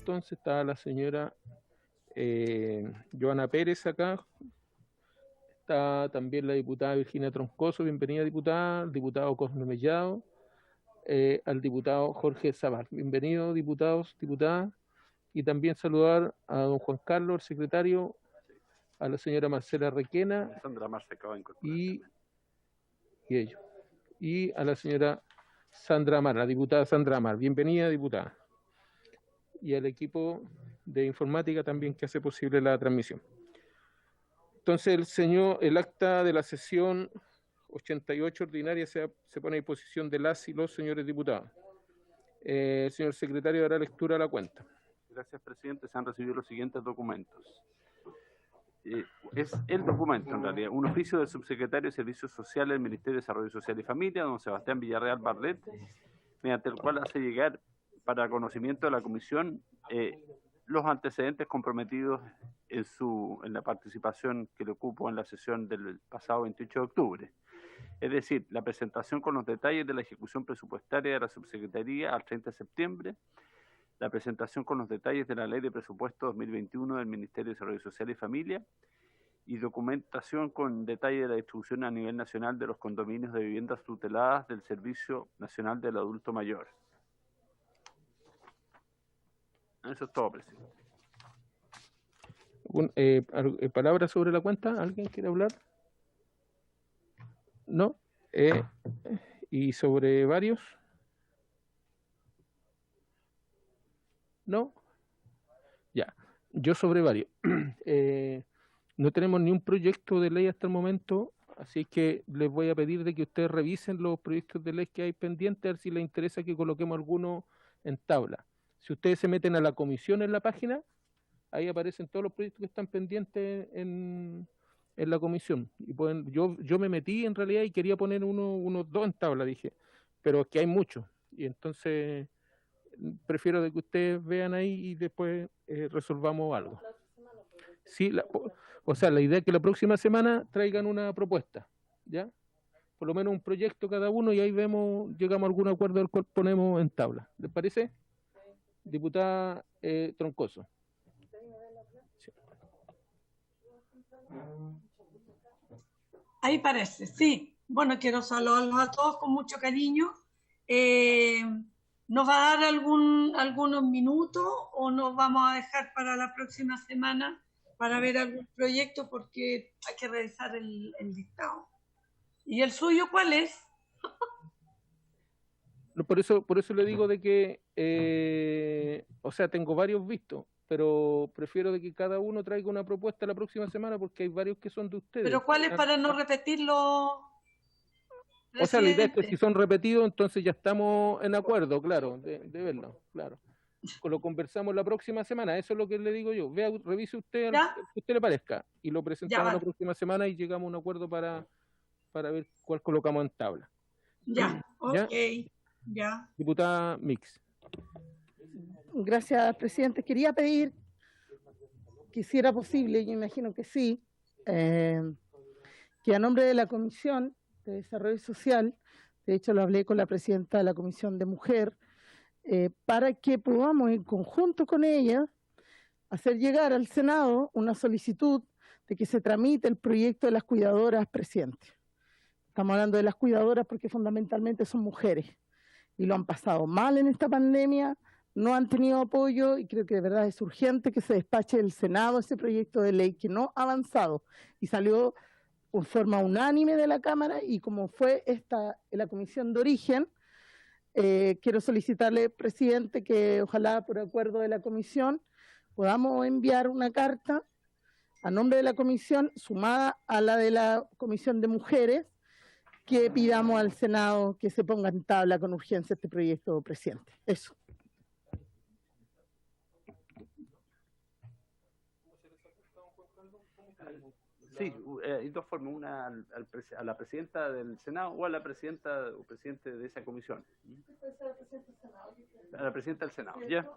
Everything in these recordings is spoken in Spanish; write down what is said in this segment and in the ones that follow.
entonces está la señora Joana Pérez acá, está también la diputada Virginia Troncoso, bienvenida diputada, el diputado Cosme Mellado, al diputado Jorge Zaval, bienvenido diputados, diputadas, y también saludar a don Juan Carlos, el secretario, a la señora Marcela Requena y ellos, y a la señora Sandra Amar, la diputada Sandra Amar, bienvenida diputada, y al equipo de informática también que hace posible la transmisión. Entonces el acta de la sesión 88 ordinaria se pone a disposición de las y los señores diputados. El señor secretario dará lectura a la cuenta. Gracias, presidente. Se han recibido los siguientes documentos. Es el documento, en realidad, un oficio del subsecretario de Servicios Sociales del Ministerio de Desarrollo Social y Familia, don Sebastián Villarreal Barlet, mediante el cual hace llegar para conocimiento de la Comisión los antecedentes comprometidos en la participación que le ocupó en la sesión del pasado 28 de octubre. Es decir, la presentación con los detalles de la ejecución presupuestaria de la subsecretaría al 30 de septiembre, la presentación con los detalles de la Ley de Presupuesto 2021 del Ministerio de Desarrollo Social y Familia y documentación con detalle de la distribución a nivel nacional de los condominios de viviendas tuteladas del Servicio Nacional del Adulto Mayor. Eso es todo, presidente. ¿Palabras sobre la cuenta? ¿Alguien quiere hablar? ¿No? ¿Y sobre varios? ¿No? Ya. Yo sobre varios. No tenemos ni un proyecto de ley hasta el momento, así que les voy a pedir de que ustedes revisen los proyectos de ley que hay pendientes, a ver si les interesa que coloquemos alguno en tabla. Si ustedes se meten a la comisión en la página, ahí aparecen todos los proyectos que están pendientes en la comisión. Y pueden, yo me metí en realidad y quería poner unos dos en tabla, dije, pero es que hay muchos. Y entonces prefiero de que ustedes vean ahí y después resolvamos algo. Sí, o sea, la idea es que la próxima semana traigan una propuesta, ¿ya? Por lo menos un proyecto cada uno y ahí vemos, llegamos a algún acuerdo del cual ponemos en tabla. ¿Les parece? Diputada Troncoso. Sí. Ahí parece, sí. Bueno, quiero saludarlos a todos con mucho cariño. ¿Nos va a dar algunos minutos o nos vamos a dejar para la próxima semana para ver algún proyecto? Porque hay que revisar el listado. ¿Y el suyo cuál es? Por eso le digo de que, o sea, tengo varios vistos, pero prefiero de que cada uno traiga una propuesta la próxima semana porque hay varios que son de ustedes. ¿Pero cuál es para no repetirlo? O sea, la idea es que si son repetidos, entonces ya estamos en acuerdo, claro, de verlo, claro. Lo conversamos la próxima semana, eso es lo que le digo yo. Vea, revise usted al que usted le parezca y lo presentamos la próxima semana y llegamos a un acuerdo para ver cuál colocamos en tabla. Ya, ok, ya. Diputada Mix. Gracias, presidente. Quería pedir, que si era posible, yo imagino que sí, que a nombre de la Comisión de Desarrollo Social, de hecho lo hablé con la presidenta de la Comisión de Mujer, para que podamos en conjunto con ella hacer llegar al Senado una solicitud de que se tramite el proyecto de las cuidadoras, presidente. Estamos hablando de las cuidadoras porque fundamentalmente son mujeres y lo han pasado mal en esta pandemia, no han tenido apoyo y creo que de verdad es urgente que se despache del Senado ese proyecto de ley que no ha avanzado y salió en forma unánime de la Cámara y como fue esta en la Comisión de Origen, quiero solicitarle, presidente, que ojalá por acuerdo de la Comisión podamos enviar una carta a nombre de la Comisión, sumada a la de la Comisión de Mujeres, que pidamos al Senado que se ponga en tabla con urgencia este proyecto, presidente. Eso. Sí, hay dos formas, una a la presidenta del Senado o a la presidenta o presidente de esa comisión. A la presidenta del Senado, ¿ya?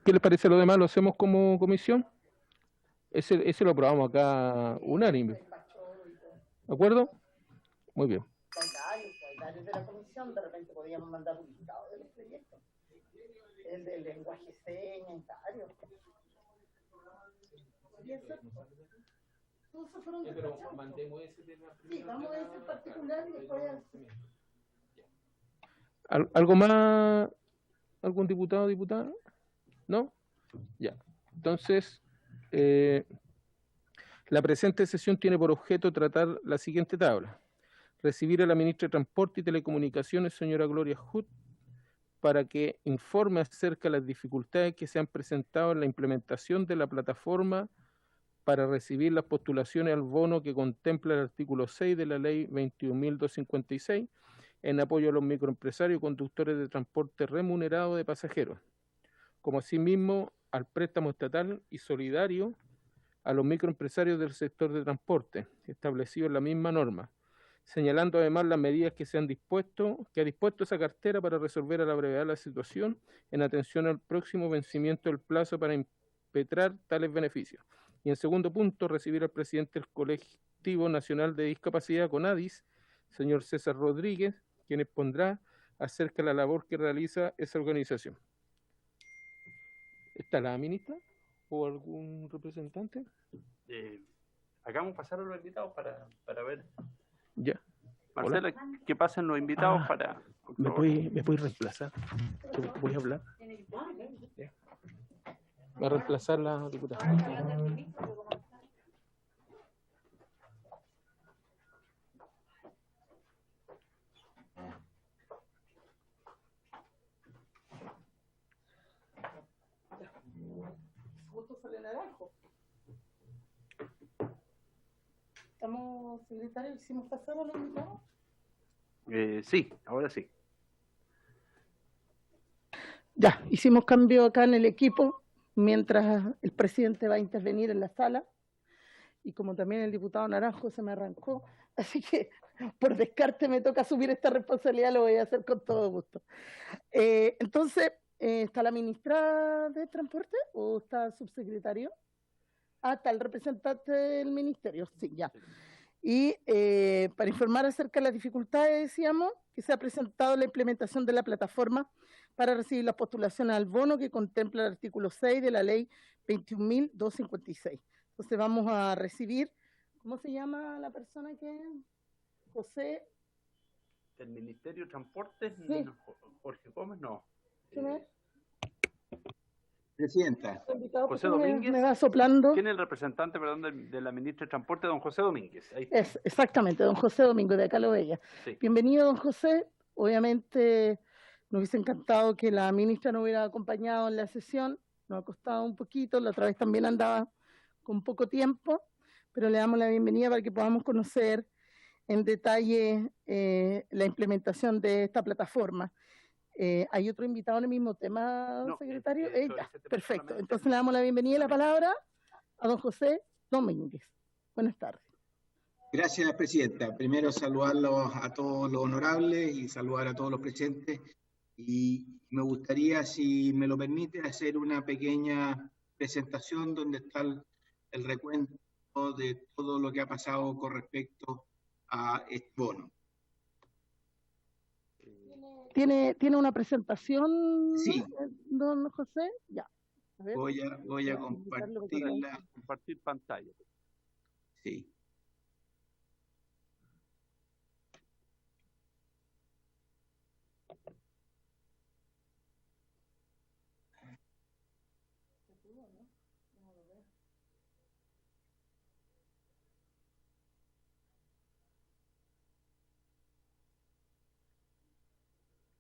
¿Qué les parece lo demás? ¿Lo hacemos como comisión? Ese lo aprobamos acá unánime. ¿De acuerdo? Muy bien. Hay varios de la comisión, de repente podíamos mandar un listado de los proyectos. el del lenguaje señas, varios. ¿Y eso? Todos se fueron despachados. Sí, vamos a ese particular y después... ¿Algo más? ¿Algún diputado o diputada? ¿No? Ya. Entonces, la presente sesión tiene por objeto tratar la siguiente tabla. Recibir a la ministra de Transporte y Telecomunicaciones, señora Gloria Hood, para que informe acerca de las dificultades que se han presentado en la implementación de la plataforma para recibir las postulaciones al bono que contempla el artículo 6 de la ley 21.256 en apoyo a los microempresarios y conductores de transporte remunerado de pasajeros, como asimismo al préstamo estatal y solidario a los microempresarios del sector de transporte, establecido en la misma norma, señalando además las medidas que ha dispuesto esa cartera para resolver a la brevedad la situación en atención al próximo vencimiento del plazo para impetrar tales beneficios. Y en segundo punto, recibir al presidente del Colectivo Nacional de Discapacidad CONADIS, señor César Rodríguez, quien expondrá acerca de la labor que realiza esa organización. ¿Está la ministra o algún representante? Acá vamos a pasar a los invitados para ver. Ya. Marcela, Hola. que pasen los invitados para... ¿Me puedes reemplazar? ¿Voy a hablar? Ya. Va a reemplazar la diputada. ¿Estamos, secretario? ¿Hicimos pasar a los invitados? Sí, ahora sí. Ya, hicimos cambio acá en el equipo, mientras el presidente va a intervenir en la sala, y como también el diputado Naranjo se me arrancó, así que por descarte me toca asumir esta responsabilidad, lo voy a hacer con todo gusto. Entonces, ¿está la ministra de Transporte o está el subsecretario? Ah, está el representante del ministerio, sí, ya. Y para informar acerca de las dificultades, decíamos, que se ha presentado la implementación de la plataforma para recibir las postulaciones al bono que contempla el artículo 6 de la ley 21.256. Entonces vamos a recibir, ¿cómo se llama la persona que? José. ¿Del Ministerio de Transporte? Sí. No, Jorge Gómez, no. ¿Quién es? Presidenta. José Domínguez. Me va soplando. ¿Quién es el representante, perdón, de la ministra de Transporte? Don José Domínguez. Ahí está. Es, exactamente, don José Domínguez, de acá lo veía. Sí. Bienvenido, don José. Obviamente nos hubiese encantado que la ministra nos hubiera acompañado en la sesión. Nos ha costado un poquito, la otra vez también andaba con poco tiempo, pero le damos la bienvenida para que podamos conocer en detalle la implementación de esta plataforma. ¿Hay otro invitado en el mismo tema, No, secretario? tema Perfecto. solamente. Entonces le damos la bienvenida y la palabra a don José Domínguez. Buenas tardes. Gracias, presidenta. Primero saludarlos a todos los honorables y saludar a todos los presentes. Y me gustaría, si me lo permite, hacer una pequeña presentación donde está el recuento de todo lo que ha pasado con respecto a este bono. ¿Tiene una presentación, Sí. don José? Ya. A ver, Voy a compartirla. Compartir pantalla. Sí.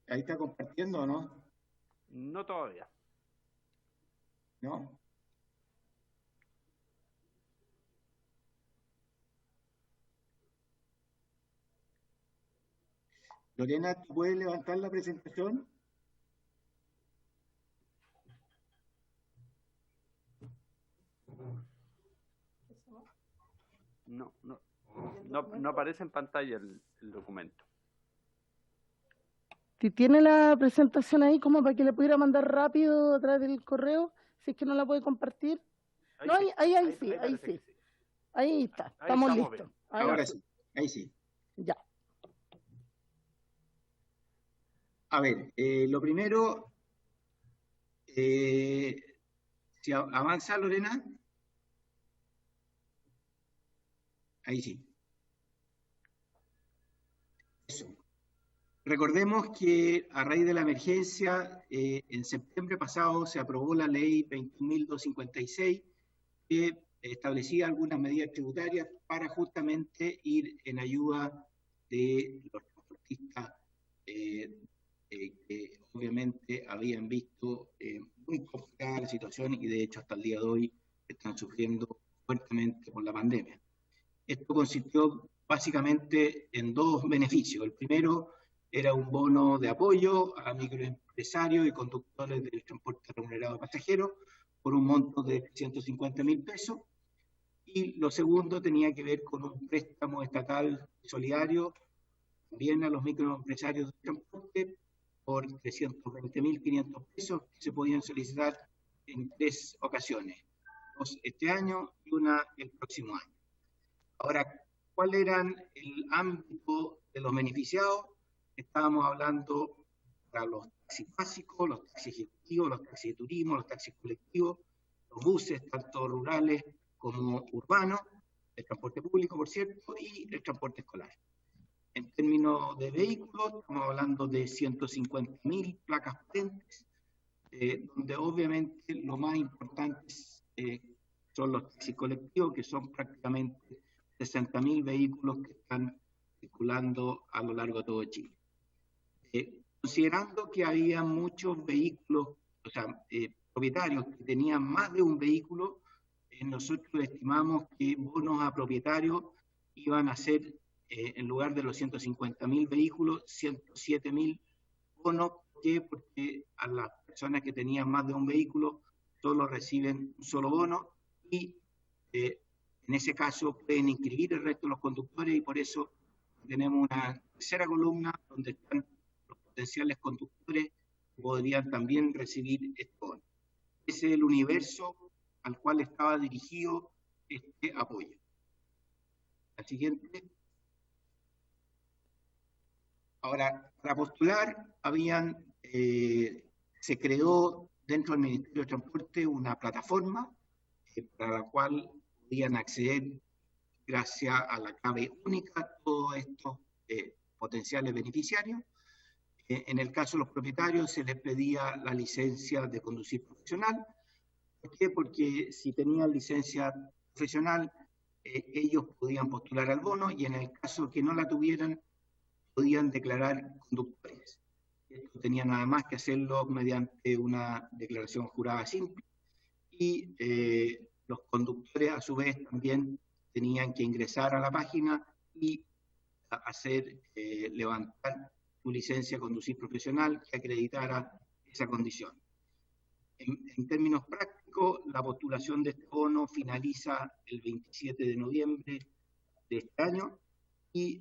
Ahí está compartiendo, ¿no? No todavía. ¿No? Lorena, ¿tú puedes levantar la presentación? No aparece en pantalla el documento. Si tiene la presentación ahí, como para que le pudiera mandar rápido a través del correo, si es que no la puede compartir. Ahí No, sí. ahí sí. parece que sí. Ahí está, Ahí estamos estamos listos. bien. Ahora sí, ahí sí. Ya. A ver, lo primero, Si avanza, Lorena. Ahí sí. Eso. Recordemos que a raíz de la emergencia, en septiembre pasado se aprobó la ley 21.256, que establecía algunas medidas tributarias para justamente ir en ayuda de los transportistas que obviamente habían visto muy complicada la situación y de hecho hasta el día de hoy están sufriendo fuertemente por la pandemia. Esto consistió básicamente en dos beneficios. El primero era un bono de apoyo a microempresarios y conductores del transporte remunerado de pasajeros por un monto de 150.000 pesos. Y lo segundo tenía que ver con un préstamo estatal solidario también a los microempresarios del transporte por 320.500 pesos que se podían solicitar en 3 ocasiones, 2 este año y una el próximo año. Ahora, ¿cuál era el ámbito de los beneficiados? Estábamos hablando para los taxis básicos, los taxis ejecutivos, los taxis de turismo, los taxis colectivos, los buses, tanto rurales como urbanos, el transporte público, por cierto, y el transporte escolar. En términos de vehículos, estamos hablando de 150.000 placas patentes, donde obviamente lo más importante son los taxis colectivos, que son prácticamente 60.000 vehículos que están circulando a lo largo de todo Chile. Considerando que había muchos vehículos, o sea, propietarios que tenían más de un vehículo, nosotros estimamos que bonos a propietarios iban a ser, en lugar de los 150.000 vehículos, 107.000 bonos. ¿Por qué? Porque a las personas que tenían más de un vehículo solo reciben un solo bono y en ese caso pueden inscribir el resto de los conductores y por eso tenemos una tercera columna donde están los potenciales conductores que podrían también recibir este bono. Ese es el universo al cual estaba dirigido este apoyo. La siguiente. Ahora, para postular, se creó dentro del Ministerio de Transporte una plataforma para la cual podían acceder, gracias a la clave única, todos estos potenciales beneficiarios. En el caso de los propietarios se les pedía la licencia de conducir profesional. ¿Por qué? Porque si tenían licencia profesional, ellos podían postular al bono y en el caso que no la tuvieran, podían declarar conductores. Esto tenía nada más que hacerlo mediante una declaración jurada simple y los conductores a su vez también tenían que ingresar a la página y levantar su licencia de conducir profesional que acreditara esa condición. En términos prácticos, la postulación de este bono finaliza el 27 de noviembre de este año y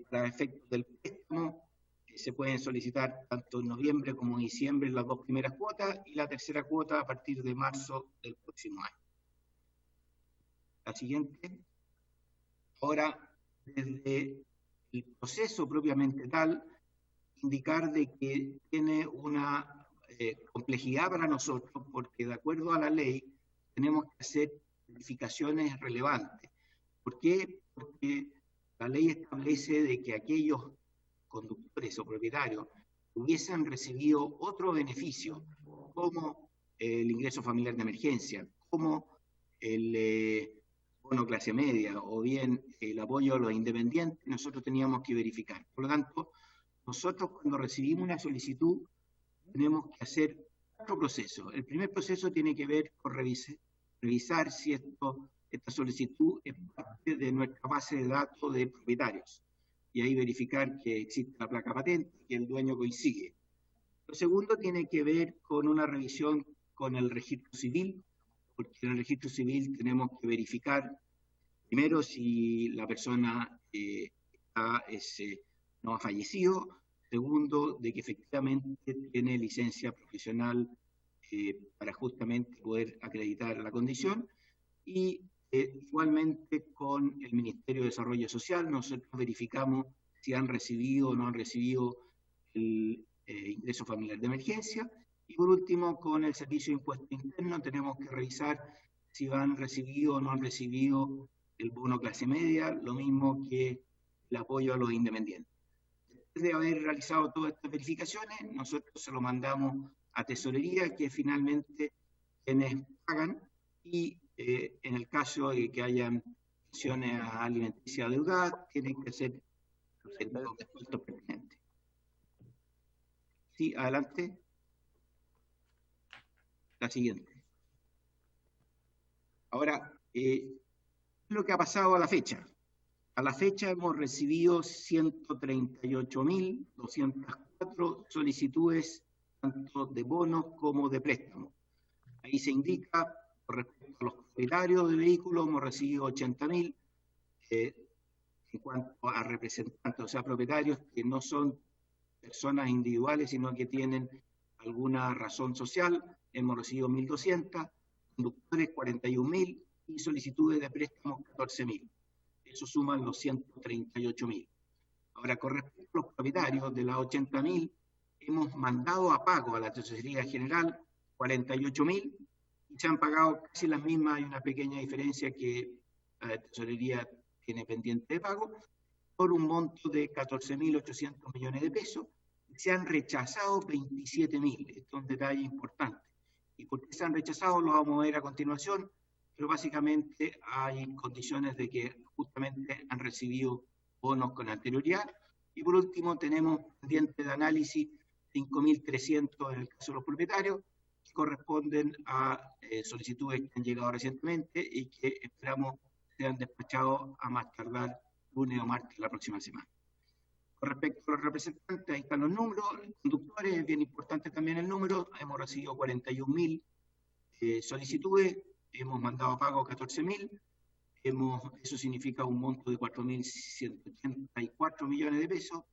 para efectos del préstamo se pueden solicitar tanto en noviembre como en diciembre las 2 primeras cuotas y la tercera cuota a partir de marzo del próximo año. La siguiente. Ahora, desde el proceso propiamente tal, indicar de que tiene una complejidad para nosotros, porque de acuerdo a la ley tenemos que hacer verificaciones relevantes. ¿Por qué? Porque la ley establece de que aquellos conductores o propietarios hubiesen recibido otro beneficio, como el ingreso familiar de emergencia, como el bono clase media o bien el apoyo a los independientes, nosotros teníamos que verificar. Por lo tanto, nosotros cuando recibimos una solicitud tenemos que hacer 4 procesos. El primer proceso tiene que ver con revisar si esta solicitud es parte de nuestra base de datos de propietarios y ahí verificar que existe la placa patente y que el dueño coincide. Lo segundo tiene que ver con una revisión con el registro civil, porque en el registro civil tenemos que verificar primero si la persona no ha fallecido, segundo, de que efectivamente tiene licencia profesional para justamente poder acreditar la condición, y igualmente con el Ministerio de Desarrollo Social nosotros verificamos si han recibido o no han recibido el ingreso familiar de emergencia, Y por último, con el Servicio de Impuesto Interno tenemos que revisar si han recibido o no han recibido el bono clase media, lo mismo que el apoyo a los independientes. Después de haber realizado todas estas verificaciones, nosotros se lo mandamos a Tesorería, que finalmente quienes pagan, y en el caso de que hayan pensiones alimenticias adeudadas, tienen que ser los descuentos pertinentes. Sí, adelante. La siguiente. Ahora, lo que ha pasado a la fecha. A la fecha hemos recibido 138.204 solicitudes, tanto de bonos como de préstamos. Ahí se indica, con respecto a los propietarios de vehículos, hemos recibido 80.000. En cuanto a representantes, o sea, propietarios que no son personas individuales, sino que tienen alguna razón social, hemos recibido 1.200, conductores 41.000 y solicitudes de préstamos 14.000. Eso suman los 138.000. Ahora, con respecto a los propietarios de las 80.000, hemos mandado a pago a la Tesorería General 48.000 y se han pagado casi las mismas. Hay una pequeña diferencia que la Tesorería tiene pendiente de pago por un monto de 14.800 millones de pesos. Se han rechazado 27.000. Esto es un detalle importante. ¿Y por qué se han rechazado? Lo vamos a ver a continuación, pero básicamente hay condiciones de que justamente han recibido bonos con anterioridad. Y por último tenemos pendiente de análisis 5.300 en el caso de los propietarios, que corresponden a solicitudes que han llegado recientemente y que esperamos sean despachados a más tardar lunes o martes de la próxima semana. Con respecto a los representantes, ahí están los números. Conductores, es bien importante también el número. Hemos recibido 41.000 solicitudes, hemos mandado a pago 14.000. Eso significa un monto de 4.184 millones de pesos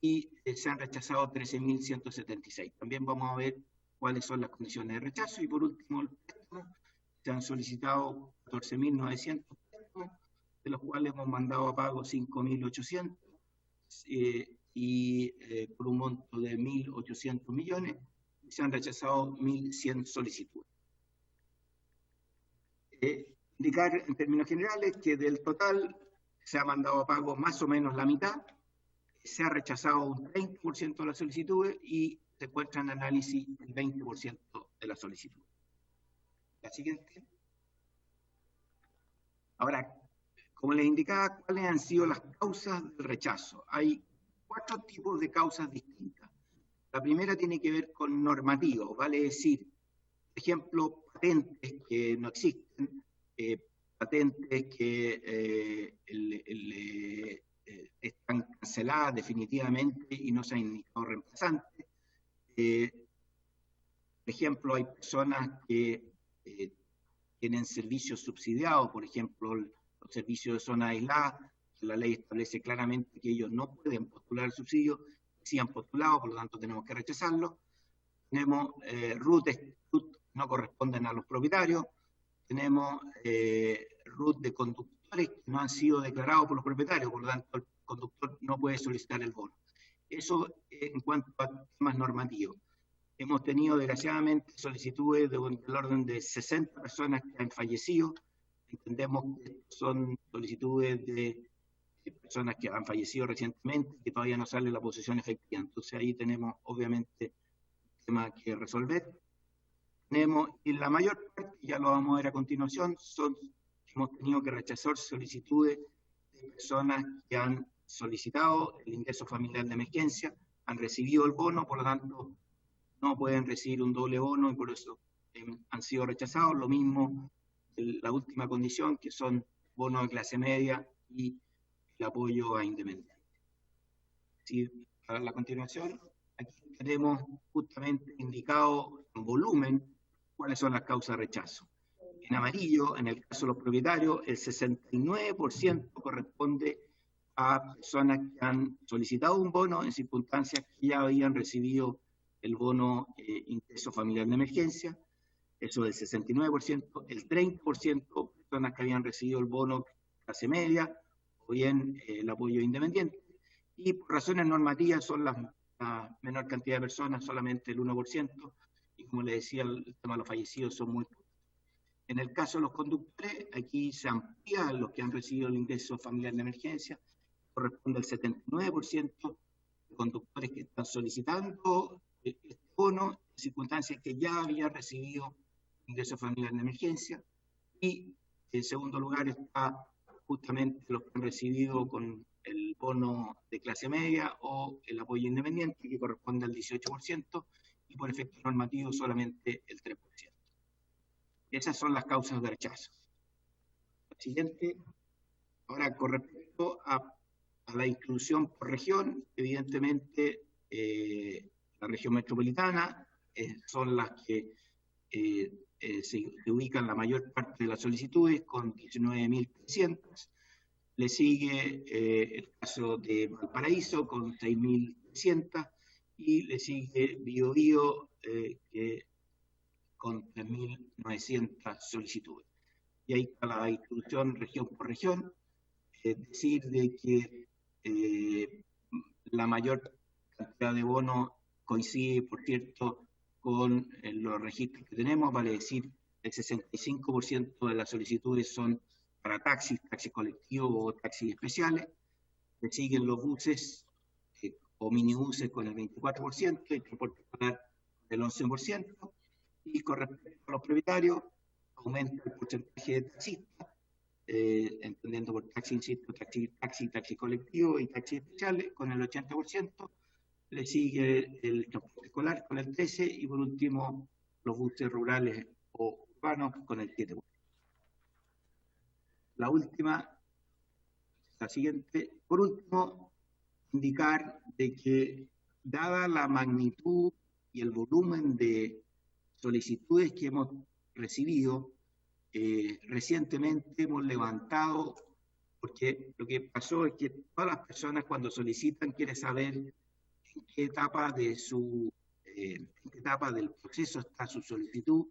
y se han rechazado 13.176. También vamos a ver cuáles son las condiciones de rechazo. Y por último, el préstamo. Se han solicitado 14.900 préstamos, de los cuales hemos mandado a pago 5.800 por un monto de 1.800 millones, y se han rechazado 1.100 solicitudes. Indicar en términos generales que del total se ha mandado a pago más o menos la mitad, se ha rechazado un 30% de las solicitudes y se encuentra en análisis el 20% de las solicitudes. La siguiente. Ahora, como les indicaba, ¿cuáles han sido las causas del rechazo? Hay 4 tipos de causas distintas. La primera tiene que ver con normativos, vale decir, por ejemplo, patentes que no existen, patentes que están canceladas definitivamente y no se han indicado reemplazantes. Por ejemplo, hay personas que tienen servicios subsidiados, por ejemplo, los servicios de zona aislada. La ley establece claramente que ellos no pueden postular el subsidio, sí han postulado, por lo tanto tenemos que rechazarlo. Tenemos RUT no corresponden a los propietarios. Tenemos RUT de conductores que no han sido declarados por los propietarios, por lo tanto el conductor no puede solicitar el bono. Eso en cuanto a temas normativos. Hemos tenido, desgraciadamente, solicitudes del orden de 60 personas que han fallecido. Entendemos que son solicitudes de personas que han fallecido recientemente, que todavía no sale la posesión efectiva. Entonces ahí tenemos, obviamente, un tema que resolver. Tenemos, y la mayor parte, ya lo vamos a ver a continuación, hemos tenido que rechazar solicitudes de personas que han solicitado el ingreso familiar de emergencia, han recibido el bono, por lo tanto, no pueden recibir un doble bono y por eso han sido rechazados. Lo mismo la última condición, que son bonos de clase media y el apoyo a independientes. Sí, a la continuación, aquí tenemos justamente indicado en volumen cuáles son las causas de rechazo. En amarillo, en el caso de los propietarios, el 69% corresponde a personas que han solicitado un bono en circunstancias que ya habían recibido el bono ingreso familiar de emergencia, eso del 69%, el 30% personas que habían recibido el bono clase media o bien el apoyo independiente, y por razones normativas son la menor cantidad de personas, solamente el 1%, como le decía, el tema de los fallecidos son muy pocos. En el caso de los conductores, aquí se amplía los que han recibido el ingreso familiar de emergencia, corresponde al 79% de conductores que están solicitando este bono, en circunstancias que ya habían recibido ingreso familiar de emergencia, y en segundo lugar está justamente los que han recibido con el bono de clase media o el apoyo independiente, que corresponde al 18%, y por efecto normativo solamente el 3%. Esas son las causas de rechazo. La siguiente, ahora con respecto a la distribución por región, evidentemente la región metropolitana son las que se ubican la mayor parte de las solicitudes, con 19.300. Le sigue el caso de Valparaíso, con 6.300, y le sigue Biobío, con 3.900 solicitudes. Y ahí está la distribución región por región. Es decir, de que la mayor cantidad de bonos coincide, por cierto, con los registros que tenemos, vale decir, el 65% de las solicitudes son para taxis colectivos o taxis especiales. Le siguen los buses o minibuses con el 24%, el transporte escolar del 11%, y con respecto a los propietarios, aumenta el porcentaje de taxistas, entendiendo por taxi, insisto, taxi colectivo y taxi especiales, con el 80%, le sigue el transporte escolar con el 13%, y por último los buses rurales o urbanos con el 7%. La siguiente, por último, indicar de que dada la magnitud y el volumen de solicitudes que hemos recibido, recientemente hemos levantado, porque lo que pasó es que todas las personas cuando solicitan quieren saber en qué etapa del proceso está su solicitud.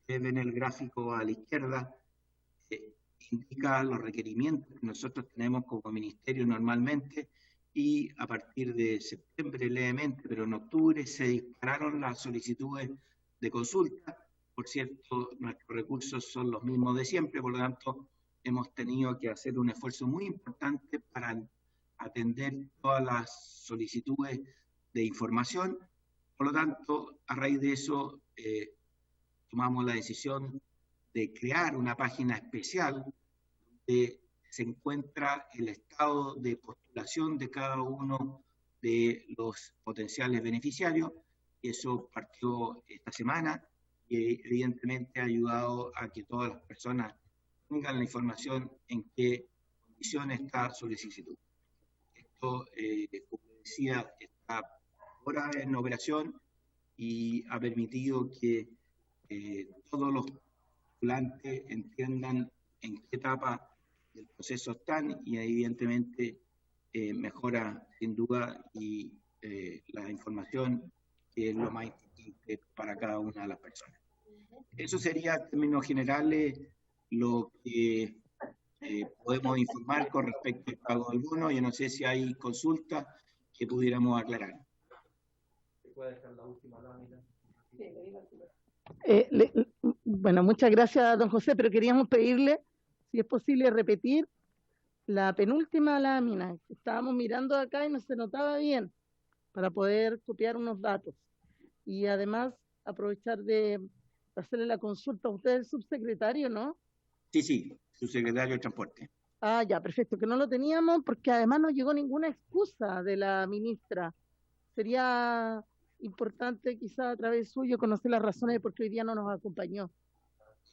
Ustedes ven el gráfico a la izquierda, indica los requerimientos que nosotros tenemos como ministerio normalmente, y a partir de septiembre levemente, pero en octubre se dispararon las solicitudes de consulta. Por cierto, nuestros recursos son los mismos de siempre, por lo tanto hemos tenido que hacer un esfuerzo muy importante para atender todas las solicitudes de información. Por lo tanto, a raíz de eso, tomamos la decisión de crear una página especial donde se encuentra el estado de postulación de cada uno de los potenciales beneficiarios. Eso partió esta semana y evidentemente ha ayudado a que todas las personas tengan la información en qué condiciones está su solicitud. Esto, como decía, está ahora en operación y ha permitido que todos los postulantes entiendan en qué etapa del proceso están, y evidentemente mejora sin duda y la información, que es lo más importante para cada una de las personas. Eso sería en términos generales lo que podemos informar con respecto al pago del bono. Yo no sé si hay consultas que pudiéramos aclarar. ¿Se puede dejar la última lámina? Bueno, muchas gracias, don José, pero queríamos pedirle, si es posible, repetir la penúltima lámina. Estábamos mirando acá y no se notaba bien, para poder copiar unos datos. Y además, aprovechar de hacerle la consulta a usted, el subsecretario, ¿no? Sí, subsecretario de Transporte. Ah, ya, perfecto, que no lo teníamos porque además no llegó ninguna excusa de la ministra. Sería importante, quizá a través suyo, conocer las razones de por qué hoy día no nos acompañó.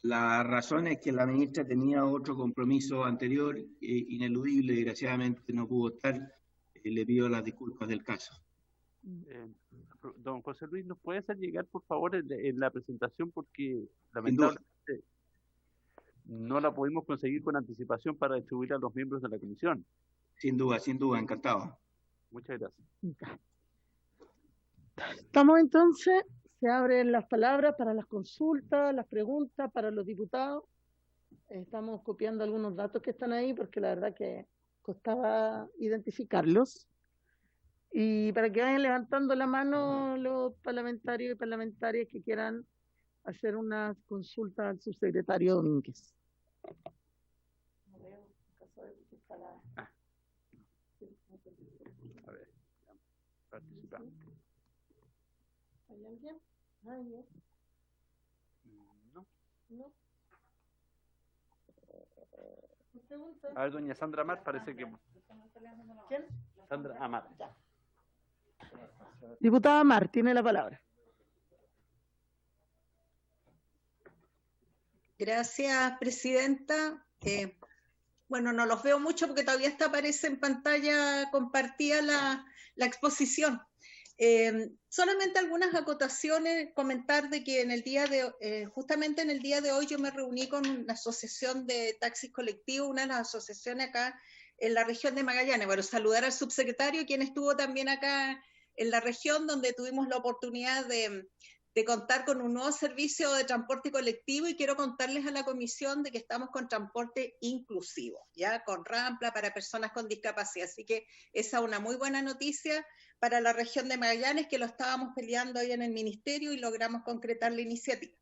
La razón es que la ministra tenía otro compromiso anterior, ineludible, desgraciadamente no pudo estar. Le pido las disculpas del caso. Don José Luis, ¿nos puede hacer llegar, por favor, en la presentación? Porque lamentablemente no la pudimos conseguir con anticipación para distribuir a los miembros de la comisión. Sin duda, encantado. Muchas gracias. Estamos entonces, se abren las palabras para las consultas, las preguntas para los diputados. Estamos copiando algunos datos que están ahí porque la verdad que costaba identificarlos. Y para que vayan levantando la mano los parlamentarios y parlamentarias que quieran hacer una consulta al subsecretario Domínguez. A ver, participante. ¿Hay alguien? ¿Nadie? No. ¿No? A ver, doña Sandra Amar, parece que... ¿Quién? Sandra Amar. Diputada Amar, tiene la palabra. Gracias, presidenta. Bueno, no los veo mucho porque todavía aparece en pantalla compartida la exposición. Solamente algunas acotaciones, comentar de que en el día de, justamente en el día de hoy yo me reuní con la Asociación de Taxis Colectivos, una de las asociaciones acá en la región de Magallanes. Bueno, saludar al subsecretario, quien estuvo también acá en la región, donde tuvimos la oportunidad de contar con un nuevo servicio de transporte colectivo, y quiero contarles a la comisión de que estamos con transporte inclusivo, ya con rampa para personas con discapacidad. Así que esa es una muy buena noticia para la región de Magallanes, que lo estábamos peleando ahí en el ministerio y logramos concretar la iniciativa.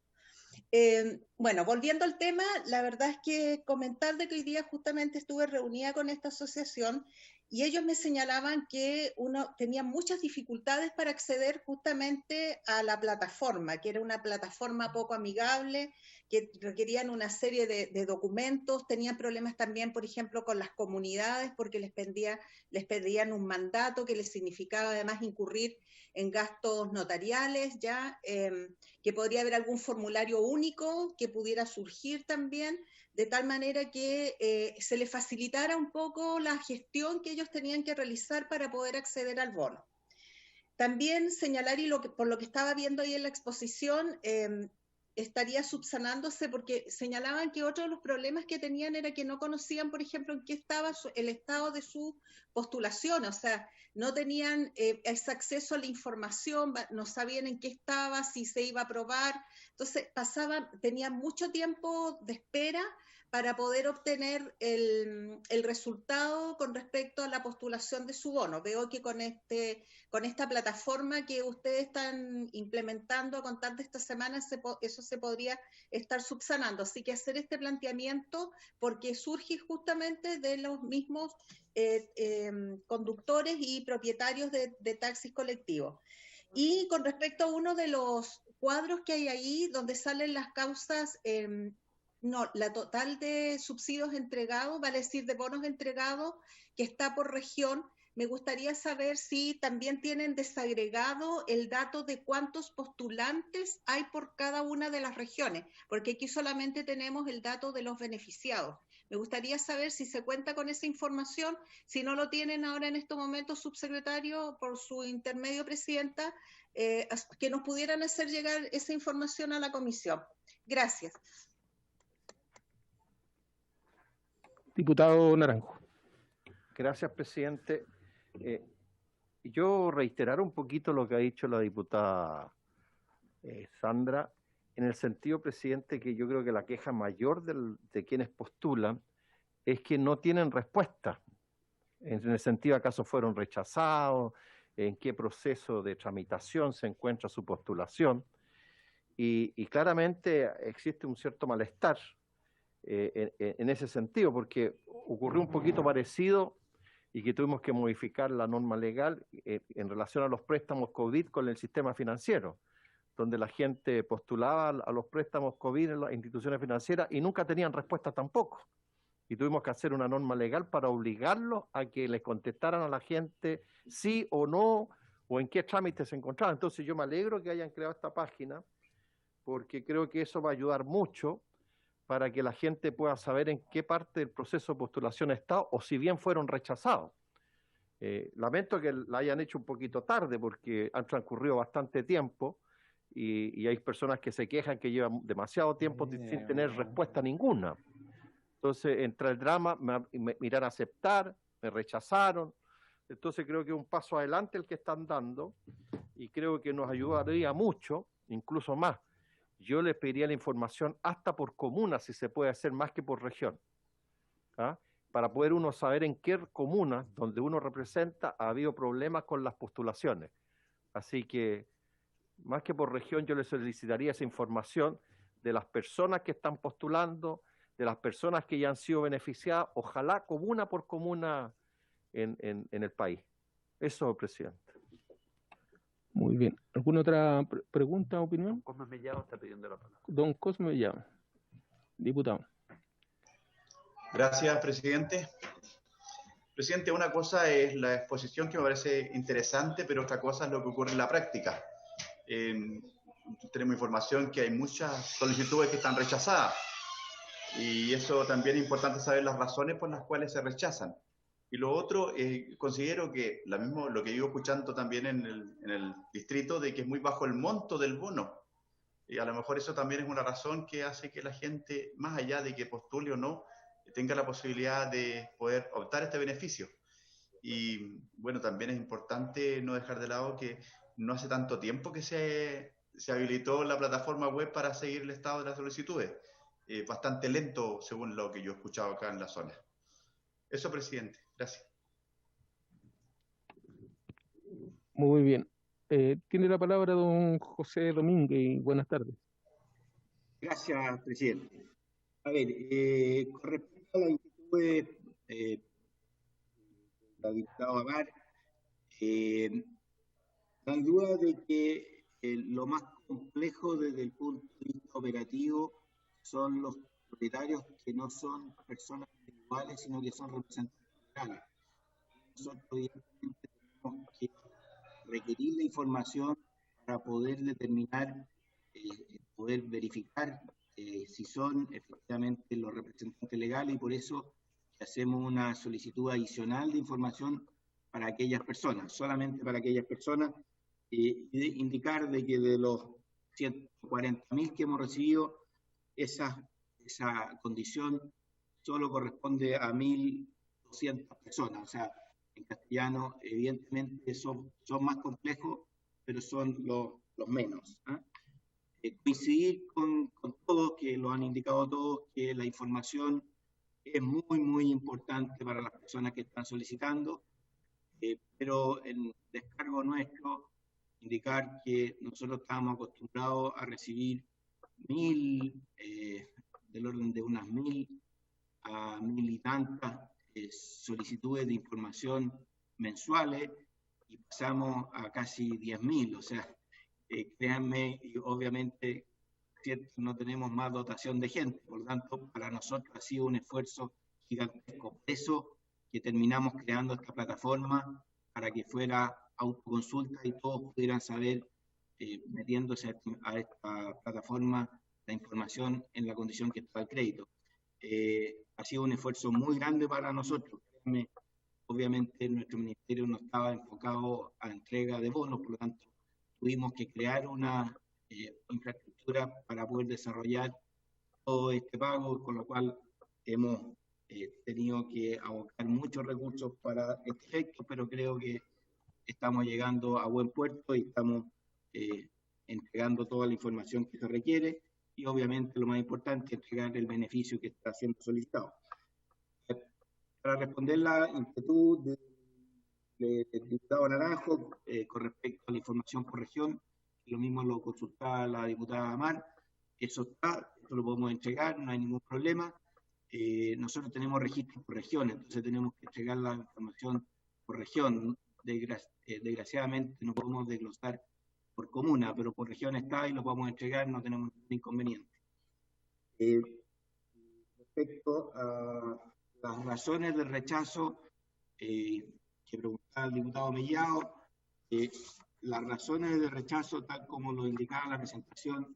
Bueno, volviendo al tema, la verdad es que comentar de que hoy día justamente estuve reunida con esta asociación y ellos me señalaban que uno tenía muchas dificultades para acceder justamente a la plataforma, que era una plataforma poco amigable, que requerían una serie de documentos, tenían problemas también, por ejemplo, con las comunidades, porque les pedían un mandato que les significaba además incurrir en gastos notariales, ya que podría haber algún formulario único que pudiera surgir también, de tal manera que se les facilitara un poco la gestión que ellos tenían que realizar para poder acceder al bono. También señalar, y por lo que estaba viendo ahí en la exposición, estaría subsanándose, porque señalaban que otro de los problemas que tenían era que no conocían, por ejemplo, en qué estaba el estado de su postulación, o sea, no tenían ese acceso a la información, no sabían en qué estaba, si se iba a aprobar, entonces tenían mucho tiempo de espera para poder obtener el resultado con respecto a la postulación de su bono. Veo que con esta plataforma que ustedes están implementando a contar de esta semana, eso se podría estar subsanando. Así que hacer este planteamiento, porque surge justamente de los mismos conductores y propietarios de taxis colectivos. Y con respecto a uno de los cuadros que hay ahí, donde salen las causas, no, la total de subsidios entregados, vale decir, de bonos entregados, que está por región, me gustaría saber si también tienen desagregado el dato de cuántos postulantes hay por cada una de las regiones, porque aquí solamente tenemos el dato de los beneficiados. Me gustaría saber si se cuenta con esa información. Si no lo tienen ahora en estos momentos, subsecretario, por su intermedio, presidenta, que nos pudieran hacer llegar esa información a la comisión. Gracias. Diputado Naranjo. Gracias, presidente. Yo reiterar un poquito lo que ha dicho la diputada Sandra, en el sentido, presidente, que yo creo que la queja mayor de quienes postulan es que no tienen respuesta, en el sentido acaso fueron rechazados, en qué proceso de tramitación se encuentra su postulación, y claramente existe un cierto malestar en ese sentido, porque ocurrió un poquito parecido y que tuvimos que modificar la norma legal en relación a los préstamos COVID con el sistema financiero, donde la gente postulaba a los préstamos COVID en las instituciones financieras y nunca tenían respuesta tampoco. Y tuvimos que hacer una norma legal para obligarlos a que les contestaran a la gente sí o no, o en qué trámite se encontraban. Entonces yo me alegro que hayan creado esta página, porque creo que eso va a ayudar mucho para que la gente pueda saber en qué parte del proceso de postulación está o si bien fueron rechazados. Lamento que la hayan hecho un poquito tarde porque han transcurrido bastante tiempo y hay personas que se quejan que llevan demasiado tiempo sin tener respuesta ninguna. Entonces entra el drama, me irán a aceptar, me rechazaron. Entonces creo que es un paso adelante el que están dando y creo que nos ayudaría mucho, incluso más. Yo les pediría la información hasta por comuna, si se puede hacer más que por región. ¿Ah? para poder uno saber en qué comuna donde uno representa ha habido problemas con las postulaciones. Así que, más que por región, yo le solicitaría esa información de las personas que están postulando, de las personas que ya han sido beneficiadas, ojalá comuna por comuna en el país. Eso, presidente. Muy bien. ¿Alguna otra pregunta o opinión? Cosme Mellado está pidiendo la palabra. Don Cosme Mellado, diputado. Gracias, presidente. Presidente, una cosa es la exposición que me parece interesante, pero otra cosa es lo que ocurre en la práctica. Tenemos información que hay muchas solicitudes que están rechazadas y eso también es importante saber las razones por las cuales se rechazan. Y lo otro, considero que lo que iba escuchando también en el distrito, de que es muy bajo el monto del bono. Y a lo mejor eso también es una razón que hace que la gente, más allá de que postule o no, tenga la posibilidad de poder optar a este beneficio. Y bueno, también es importante no dejar de lado que no hace tanto tiempo que se habilitó la plataforma web para seguir el estado de las solicitudes. Bastante lento, según lo que yo he escuchado acá en la zona. Eso, presidente. Gracias. Muy bien. Tiene la palabra don José Domínguez. Buenas tardes. Gracias, presidente. A ver, con respecto a la inquietud de la diputada Amar, no hay duda de que lo más complejo desde el punto de vista operativo son los propietarios que no son personas individuales, sino que son representantes legales. Nosotros evidentemente tenemos que requerir la información para poder determinar, poder verificar si son efectivamente los representantes legales, y por eso hacemos una solicitud adicional de información para aquellas personas, solamente para aquellas personas, indicar de que de los 140.000 que hemos recibido, esa condición solo corresponde a 1.200 personas. O sea, en castellano, evidentemente son más complejos, pero son los menos. Coincidir con todos, que lo han indicado todos, que la información es muy, muy importante para las personas que están solicitando, pero en descargo nuestro, indicar que nosotros estábamos acostumbrados a recibir del orden de unas 1.000 a 1.000 y tantas solicitudes de información mensuales, y pasamos a casi 10.000, o sea, créanme, y obviamente no tenemos más dotación de gente, por lo tanto, para nosotros ha sido un esfuerzo gigantesco. Por eso que terminamos creando esta plataforma para que fuera autoconsulta y todos pudieran saber, metiéndose a esta plataforma, la información en la condición que está el crédito. Ha sido un esfuerzo muy grande para nosotros. Créanme, obviamente nuestro ministerio no estaba enfocado a entrega de bonos, por lo tanto tuvimos que crear una infraestructura para poder desarrollar todo este pago, con lo cual hemos tenido que abocar muchos recursos para este efecto, pero creo que estamos llegando a buen puerto y estamos entregando toda la información que se requiere, y obviamente lo más importante es entregar el beneficio que está siendo solicitado. Para responder la inquietud del diputado Naranjo con respecto a la información por región, lo mismo lo consultaba la diputada Amar, eso lo podemos entregar, no hay ningún problema. Nosotros tenemos registros por región, entonces tenemos que entregar la información por región. Desgraciadamente no podemos desglosar por comuna, pero por región está y lo podemos entregar, no tenemos ningún inconveniente. Respecto a las razones del rechazo que preguntaba el diputado Mellado, las razones de rechazo, tal como lo indicaba la presentación,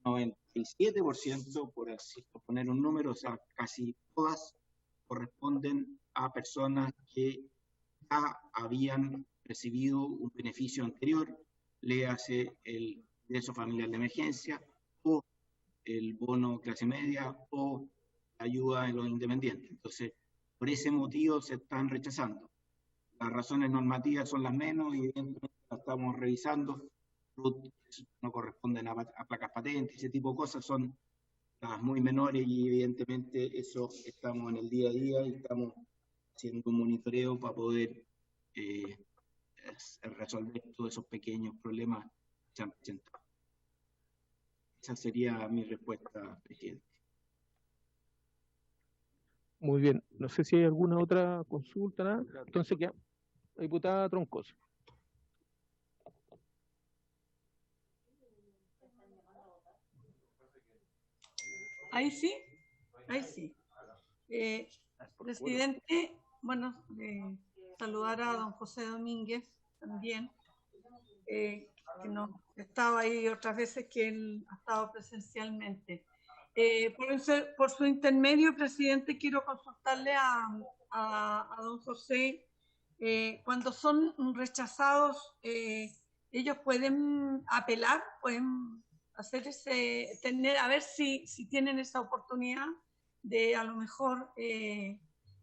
97%, por así poner un número, o sea, casi todas corresponden a personas que ya habían recibido un beneficio anterior, léase el ingreso familiar de emergencia, o el bono clase media, o la ayuda en los independientes. Entonces, por ese motivo se están rechazando. Las razones normativas son las menos, y evidentemente las estamos revisando. No corresponden a placas patentes, ese tipo de cosas son las muy menores, y evidentemente eso estamos en el día a día y estamos haciendo un monitoreo para poder resolver todos esos pequeños problemas que se han presentado. Esa sería mi respuesta, presidente. Muy bien. No sé si hay alguna otra consulta, ¿no? Entonces, ¿qué? La diputada Troncoso. Ahí sí, ahí sí. Presidente, bueno, saludar a don José Domínguez también, que no estaba ahí otras veces que él ha estado presencialmente. Por su intermedio, presidente, quiero consultarle a don José, cuando son rechazados, ellos pueden apelar, pueden hacer a ver si tienen esa oportunidad de a lo mejor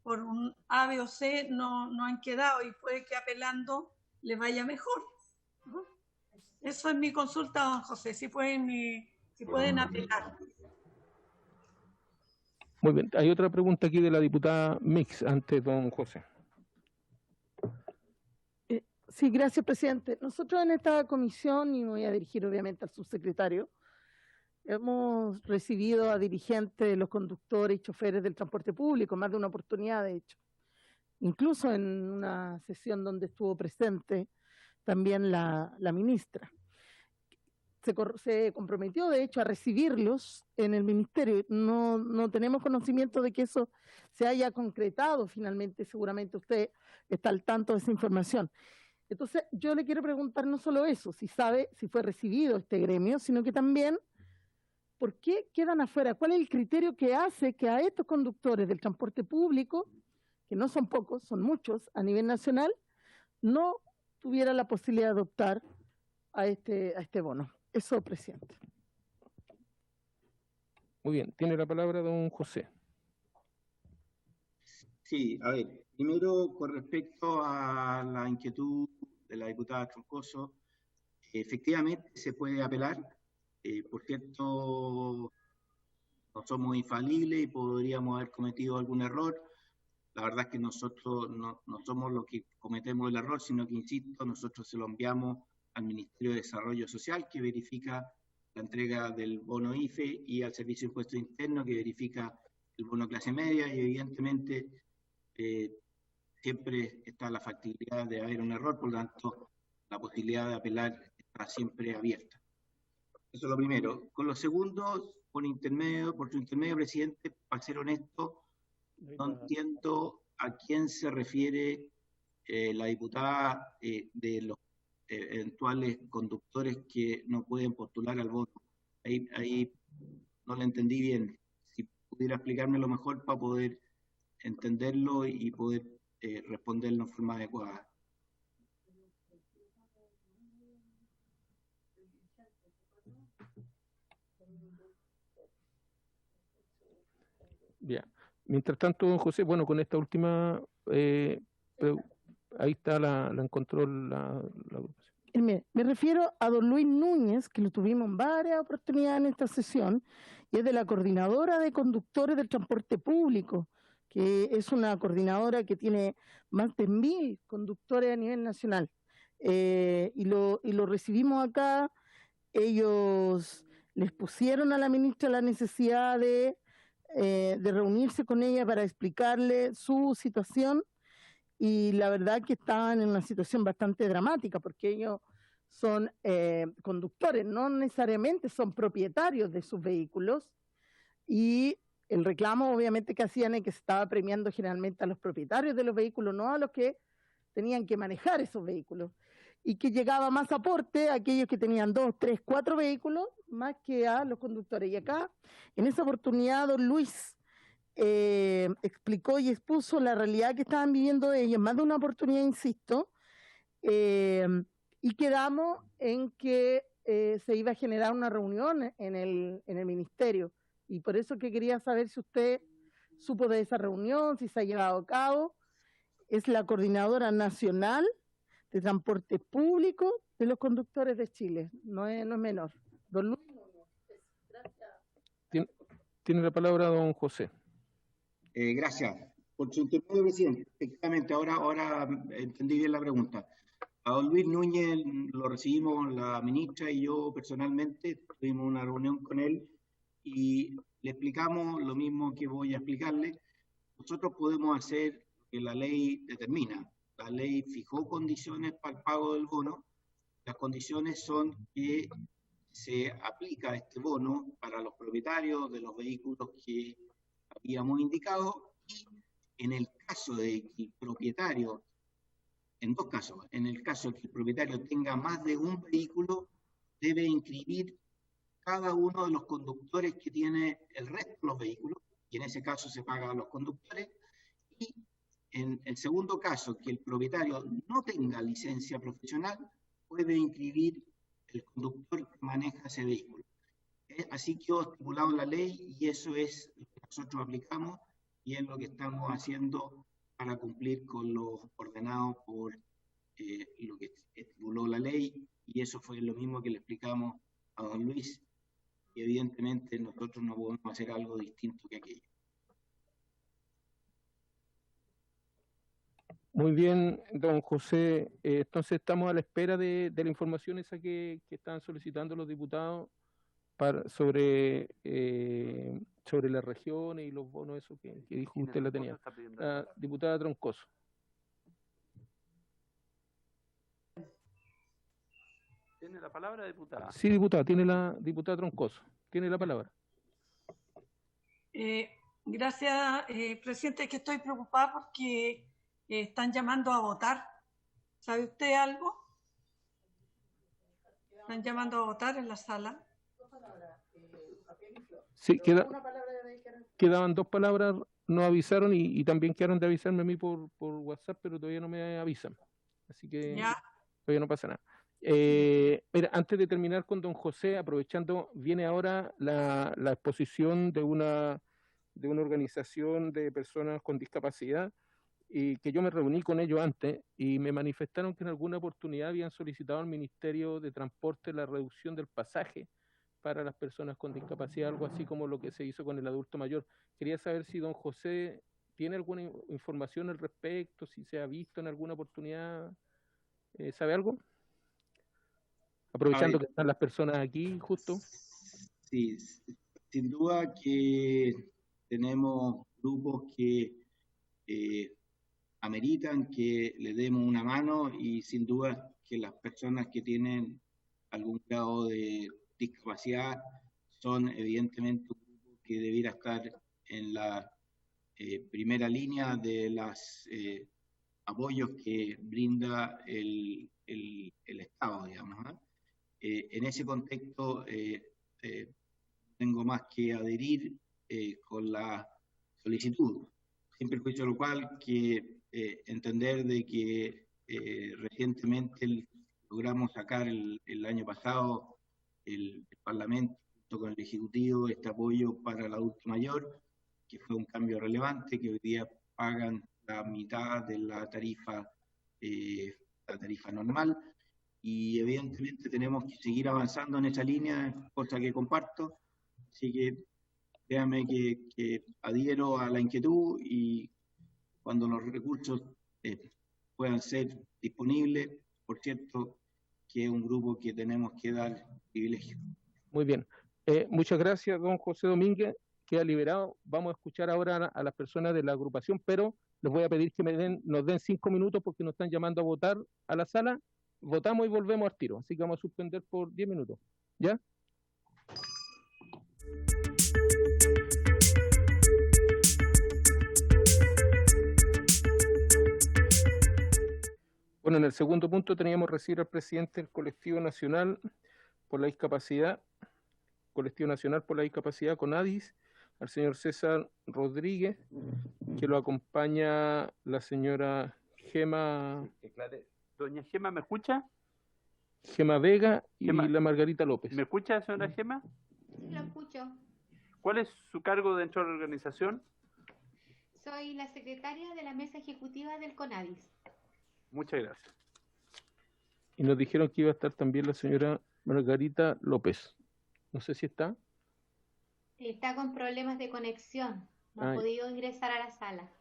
por un A, B o C no han quedado y puede que apelando les vaya mejor, ¿no? Eso es mi consulta, don José, si pueden apelar. Muy bien. Hay otra pregunta aquí de la diputada Mix, antes don José. Sí, gracias, presidente. Nosotros en esta comisión, y me voy a dirigir obviamente al subsecretario, hemos recibido a dirigentes de los conductores y choferes del transporte público, más de una oportunidad, de hecho. Incluso en una sesión donde estuvo presente también la ministra. Se comprometió, de hecho, a recibirlos en el ministerio. No tenemos conocimiento de que eso se haya concretado finalmente. Seguramente usted está al tanto de esa información. Entonces, yo le quiero preguntar no solo eso, si sabe si fue recibido este gremio, sino que también, ¿por qué quedan afuera? ¿Cuál es el criterio que hace que a estos conductores del transporte público, que no son pocos, son muchos a nivel nacional, no tuviera la posibilidad de optar a este bono? Eso, presidente. Muy bien. Tiene la palabra don José. Sí, a ver, primero con respecto a la inquietud de la diputada Troncoso, efectivamente se puede apelar. Por cierto, no somos infalibles y podríamos haber cometido algún error. La verdad es que nosotros no somos los que cometemos el error, sino que, insisto, nosotros se lo enviamos al Ministerio de Desarrollo Social, que verifica la entrega del bono IFE, y al Servicio de Impuestos Internos, que verifica el bono clase media, y evidentemente siempre está la factibilidad de haber un error, por lo tanto la posibilidad de apelar está siempre abierta. Eso es lo primero. Con lo segundo, por su intermedio, presidente, para ser honesto, no entiendo a quién se refiere la diputada de los eventuales conductores que no pueden postular al voto. Ahí no lo entendí bien. Si pudiera explicármelo mejor para poder entenderlo y poder responderlo en forma adecuada. Bien. Mientras tanto, don José, bueno, con esta última, ahí está, la encontró la agrupación. Me refiero a don Luis Núñez, que lo tuvimos en varias oportunidades en esta sesión, y es de la Coordinadora de Conductores del Transporte Público, que es una coordinadora que tiene más de 1000 conductores a nivel nacional. Y lo recibimos acá. Ellos les pusieron a la ministra la necesidad de reunirse con ella para explicarle su situación, y la verdad que estaban en una situación bastante dramática, porque ellos son conductores, no necesariamente son propietarios de sus vehículos, y el reclamo obviamente que hacían es que se estaba premiando generalmente a los propietarios de los vehículos, no a los que tenían que manejar esos vehículos, y que llegaba más aporte a aquellos que tenían 2, 3, 4 vehículos, más que a los conductores. Y acá, en esa oportunidad, don Luis explicó y expuso la realidad que estaban viviendo ellos, más de una oportunidad, insisto, y quedamos en que se iba a generar una reunión en el ministerio, y por eso que quería saber si usted supo de esa reunión, si se ha llevado a cabo. Es la Coordinadora Nacional de Transporte Público de los Conductores de Chile, no es menor. Don Luis. Tiene la palabra don José. Gracias por su intervención, presidente. Efectivamente, ahora entendí bien la pregunta. A don Luis Núñez lo recibimos la ministra y yo personalmente, tuvimos una reunión con él y le explicamos lo mismo que voy a explicarle. Nosotros podemos hacer lo que la ley determina. La ley fijó condiciones para el pago del bono. Las condiciones son que se aplica este bono para los propietarios de los vehículos que habíamos indicado y en el caso de que el propietario, en dos casos, en el caso de que el propietario tenga más de un vehículo, debe inscribir cada uno de los conductores que tiene el resto de los vehículos, y en ese caso se paga a los conductores, y en el segundo caso, que el propietario no tenga licencia profesional, puede inscribir el conductor que maneja ese vehículo. Así quedó estipulado en la ley y eso es lo que nosotros aplicamos y es lo que estamos haciendo para cumplir con lo ordenado por lo que estipuló la ley, y eso fue lo mismo que le explicamos a don Luis, y evidentemente nosotros no podemos hacer algo distinto que aquello. Muy bien, don José. Entonces estamos a la espera de la información esa que están solicitando los diputados sobre las regiones y los bonos, eso que dijo usted la tenía. Diputada Troncoso. ¿Tiene la palabra, diputada? Sí, diputada, tiene la diputada Troncoso. Tiene la palabra. Gracias, presidente. Es que estoy preocupada porque están llamando a votar. ¿Sabe usted algo? Están llamando a votar en la sala. Sí, quedaban dos palabras, nos avisaron y también quedaron de avisarme a mí por WhatsApp, pero todavía no me avisan. Así que todavía no pasa nada. Mira, antes de terminar con don José, aprovechando, viene ahora la exposición de una organización de personas con discapacidad, y que yo me reuní con ellos antes y me manifestaron que en alguna oportunidad habían solicitado al Ministerio de Transporte la reducción del pasaje para las personas con discapacidad, algo así como lo que se hizo con el adulto mayor. Quería saber si don José tiene alguna información al respecto, si se ha visto en alguna oportunidad, ¿sabe algo? Aprovechando que están las personas aquí, justo. Sí, sin duda que tenemos grupos que ameritan que le demos una mano, y sin duda que las personas que tienen algún grado de discapacidad son evidentemente un grupo que debiera estar en la primera línea de los apoyos que brinda el Estado, digamos, ¿eh? En ese contexto tengo más que adherir con la solicitud, sin perjuicio de lo cual que entender de que recientemente logramos sacar el año pasado el Parlamento junto con el Ejecutivo este apoyo para el adulto mayor, que fue un cambio relevante, que hoy día pagan la mitad de la tarifa normal, y evidentemente tenemos que seguir avanzando en esa línea, cosa que comparto, así que créanme que adhiero a la inquietud, y cuando los recursos puedan ser disponibles, por cierto, que es un grupo que tenemos que dar privilegio. Muy bien. Muchas gracias, don José Domínguez. Queda liberado. Vamos a escuchar ahora a las personas de la agrupación, pero les voy a pedir que nos den 5 minutos porque nos están llamando a votar a la sala. Votamos y volvemos al tiro. Así que vamos a suspender por 10 minutos. ¿Ya? Bueno, en el segundo punto teníamos recibir al presidente del Colectivo Nacional por la Discapacidad, CONADIS, al señor César Rodríguez, que lo acompaña la señora Gema. Doña Gema, ¿me escucha? Gema Vega y la Margarita López. ¿Me escucha, señora Gema? Sí, lo escucho. ¿Cuál es su cargo dentro de la organización? Soy la secretaria de la mesa ejecutiva del CONADIS. Muchas gracias. Y nos dijeron que iba a estar también la señora Margarita López. No sé si está. Está con problemas de conexión. No ha podido ingresar a la sala.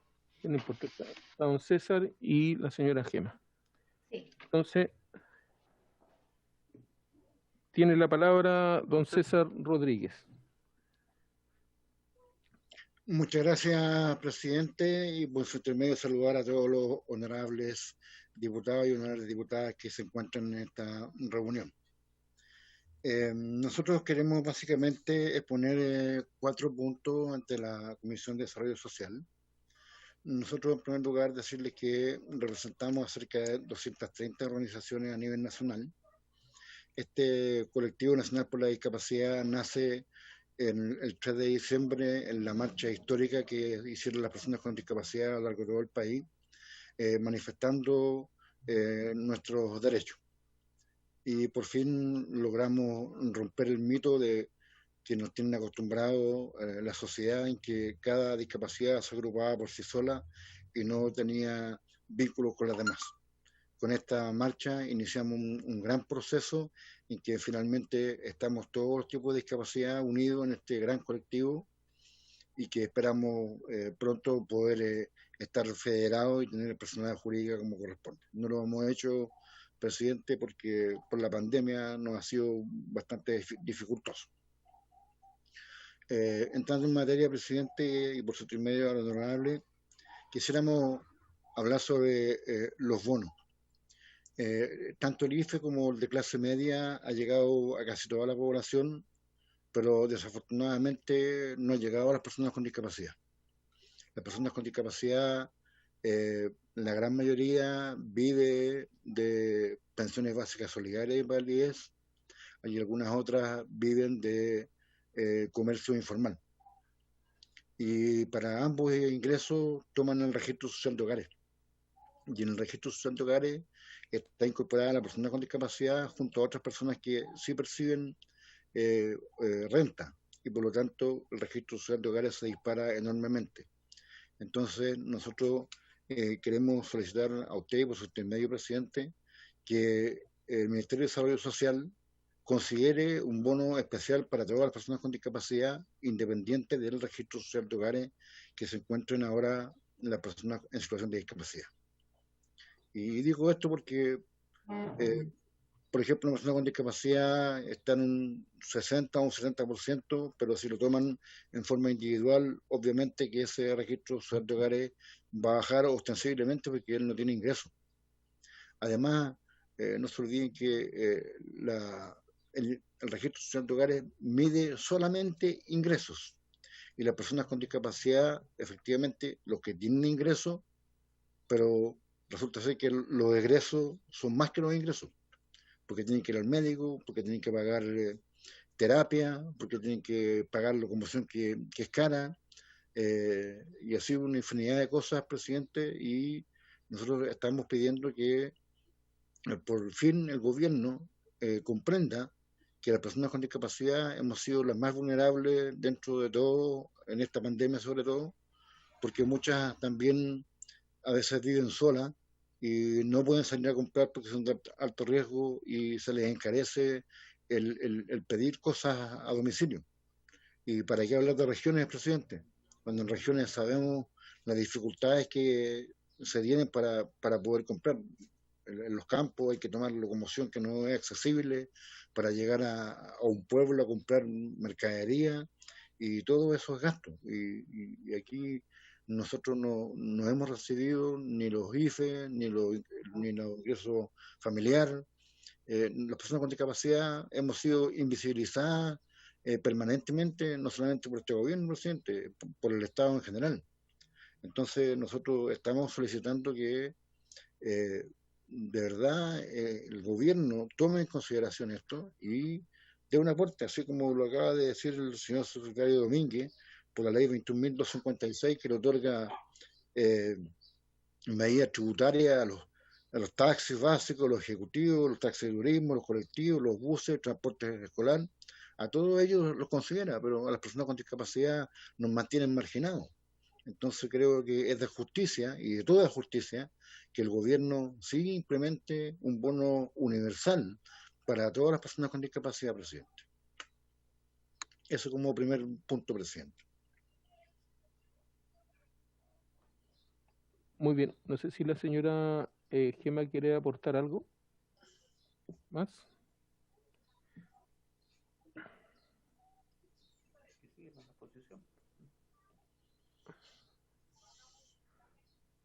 No importa. Está don César y la señora Gema. Sí. Entonces, tiene la palabra don César Rodríguez. Muchas gracias, presidente, y por su intermedio saludar a todos los honorables diputados y honorables diputadas que se encuentran en esta reunión. Nosotros queremos básicamente exponer 4 puntos ante la Comisión de Desarrollo Social. Nosotros, en primer lugar, decirles que representamos a cerca de 230 organizaciones a nivel nacional. Este colectivo nacional por la discapacidad nace el 3 de diciembre en la marcha histórica que hicieron las personas con discapacidad a lo largo de todo el país, manifestando nuestros derechos. Y por fin logramos romper el mito de que nos tienen acostumbrado la sociedad en que cada discapacidad se agrupaba por sí sola y no tenía vínculos con las demás. Con esta marcha iniciamos un gran proceso en que finalmente estamos todos los tipos de discapacidad unidos en este gran colectivo y que esperamos pronto poder estar federados y tener personalidad jurídica como corresponde. No lo hemos hecho, presidente, porque por la pandemia nos ha sido bastante dificultoso. Entrando en materia, presidente, y por su intermedio a lo honorable, quisiéramos hablar sobre los bonos. Tanto el IFE como el de clase media ha llegado a casi toda la población, pero desafortunadamente no ha llegado a las personas con discapacidad. Las personas con discapacidad, la gran mayoría vive de pensiones básicas solidarias y validez, y algunas otras viven de comercio informal. Y para ambos ingresos toman el registro social de hogares. Y en el registro social de hogares está incorporada la persona con discapacidad junto a otras personas que sí perciben renta, y por lo tanto el registro social de hogares se dispara enormemente. Entonces nosotros queremos solicitar a usted, por su intermedio, presidente, que el Ministerio de Desarrollo Social considere un bono especial para todas las personas con discapacidad, independiente del registro social de hogares que se encuentren ahora las personas en situación de discapacidad. Y digo esto porque, por ejemplo, una persona con discapacidad está en un 60 o un 70%, pero si lo toman en forma individual, obviamente que ese registro social de hogares va a bajar ostensiblemente porque él no tiene ingresos. Además, no se olviden que el registro social de hogares mide solamente ingresos, y las personas con discapacidad, efectivamente, los que tienen ingresos, pero resulta ser que los egresos son más que los ingresos, porque tienen que ir al médico, porque tienen que pagar terapia, porque tienen que pagar locomoción que es cara, y así una infinidad de cosas, presidente, y nosotros estamos pidiendo que por fin el gobierno comprenda que las personas con discapacidad hemos sido las más vulnerables dentro de todo, en esta pandemia sobre todo, porque muchas también a veces viven solas y no pueden salir a comprar porque son de alto riesgo y se les encarece el pedir cosas a domicilio. ¿Y para qué hablar de regiones, presidente? Cuando en regiones sabemos las dificultades que se tienen para poder comprar. En los campos hay que tomar locomoción que no es accesible para llegar a un pueblo a comprar mercadería, y todo eso es gasto. Y aquí nosotros no hemos recibido ni los IFE, ni los ingresos familiares. Las personas con discapacidad hemos sido invisibilizadas permanentemente, no solamente por este gobierno, presidente, por el Estado en general. Entonces nosotros estamos solicitando que de verdad el gobierno tome en consideración esto y dé un aporte, así como lo acaba de decir el señor secretario Domínguez, por la ley 21.256, que le otorga medidas tributarias a los taxis básicos, los ejecutivos, los taxis de turismo, los colectivos, los buses, transporte escolar. A todos ellos los considera, pero a las personas con discapacidad nos mantienen marginados. Entonces creo que es de justicia, y de toda justicia, que el gobierno sí implemente un bono universal para todas las personas con discapacidad, presidente. Eso como primer punto, presidente. Muy bien. No sé si la señora Gema quiere aportar algo más.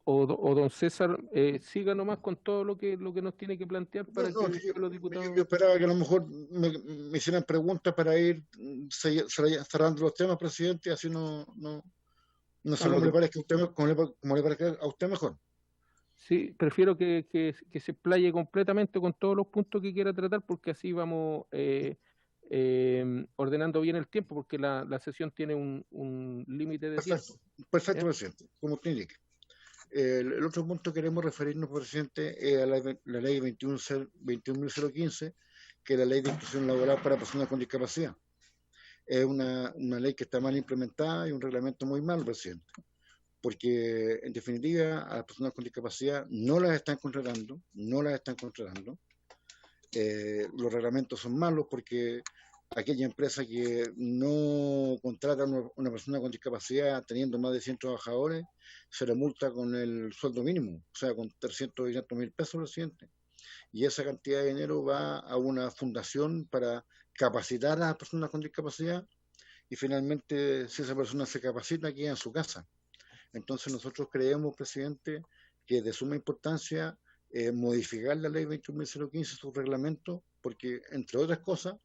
O don César, siga nomás con todo lo que nos tiene que plantear para No, que yo, los diputados... yo esperaba que a lo mejor me hicieran preguntas para ir cerrando los temas, presidente, así no sé cómo le parezca a usted, cómo le parezca a usted mejor. Sí, prefiero que se explaye completamente con todos los puntos que quiera tratar, porque así vamos ordenando bien el tiempo, porque la sesión tiene un límite de tiempo. Perfecto, presidente, como usted indique. El otro punto que queremos referirnos, presidente, es a la ley 21.015, que es la ley de inclusión laboral para personas con discapacidad. Es una ley que está mal implementada y un reglamento muy malo, presidente, porque en definitiva a las personas con discapacidad no las están contratando. Los reglamentos son malos porque aquella empresa que no contrata a una persona con discapacidad teniendo más de 100 trabajadores, se le multa con el sueldo mínimo, o sea, con 300 y tantos mil pesos, presidente. Y esa cantidad de dinero va a una fundación para capacitar a las personas con discapacidad y finalmente, si esa persona se capacita, queda en su casa. Entonces nosotros creemos, presidente, que es de suma importancia modificar la ley 21.015, su reglamento, porque, entre otras cosas,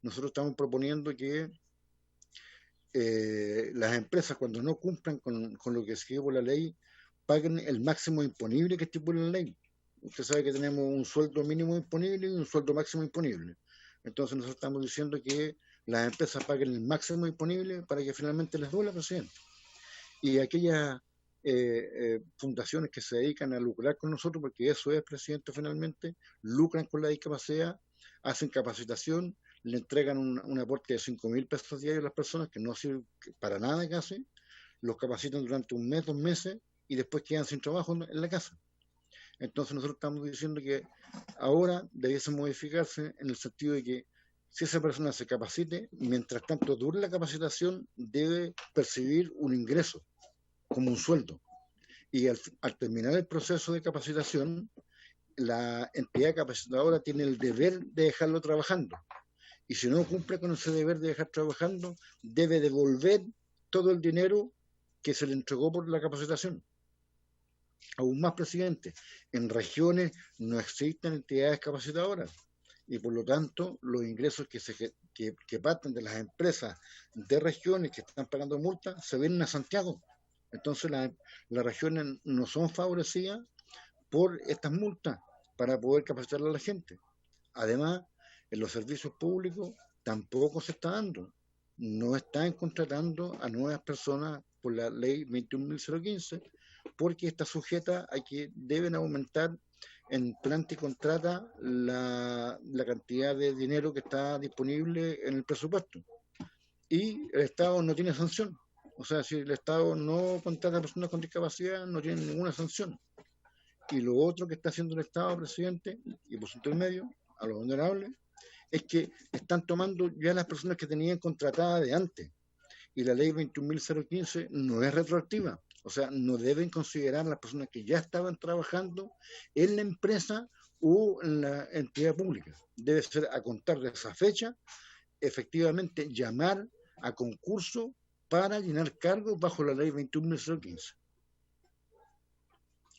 nosotros estamos proponiendo que las empresas, cuando no cumplan con lo que escribe la ley, paguen el máximo imponible que estipula la ley. Usted sabe que tenemos un sueldo mínimo imponible y un sueldo máximo imponible. Entonces nosotros estamos diciendo que las empresas paguen el máximo imponible para que finalmente les duela, presidente. Y aquellas fundaciones que se dedican a lucrar con nosotros, porque eso es, presidente, finalmente, lucran con la discapacidad, hacen capacitación, le entregan un aporte de 5.000 pesos diarios a las personas que no sirven para nada casi, los capacitan durante un mes, 2 meses y después quedan sin trabajo en la casa. Entonces nosotros estamos diciendo que ahora debiese modificarse en el sentido de que si esa persona se capacite, mientras tanto dure la capacitación, debe percibir un ingreso como un sueldo. Y al terminar el proceso de capacitación, la entidad capacitadora tiene el deber de dejarlo trabajando. Y si no cumple con ese deber de dejar trabajando, debe devolver todo el dinero que se le entregó por la capacitación. Aún más, presidente, en regiones no existen entidades capacitadoras y por lo tanto los ingresos que parten de las empresas de regiones que están pagando multas se vienen a Santiago. Entonces las regiones no son favorecidas por estas multas para poder capacitar a la gente. Además, en los servicios públicos tampoco se está dando. No están contratando a nuevas personas por la ley 21.015 porque está sujeta a que deben aumentar en planta y contrata la cantidad de dinero que está disponible en el presupuesto. Y el Estado no tiene sanción. O sea, si el Estado no contrata a personas con discapacidad, no tiene ninguna sanción. Y lo otro que está haciendo el Estado, presidente, y por su intermedio, a los honorables, es que están tomando ya las personas que tenían contratadas de antes. Y la ley 21.015 no es retroactiva. O sea, no deben considerar a las personas que ya estaban trabajando en la empresa o en la entidad pública. Debe ser a contar de esa fecha, efectivamente llamar a concurso para llenar cargos bajo la ley 21.015.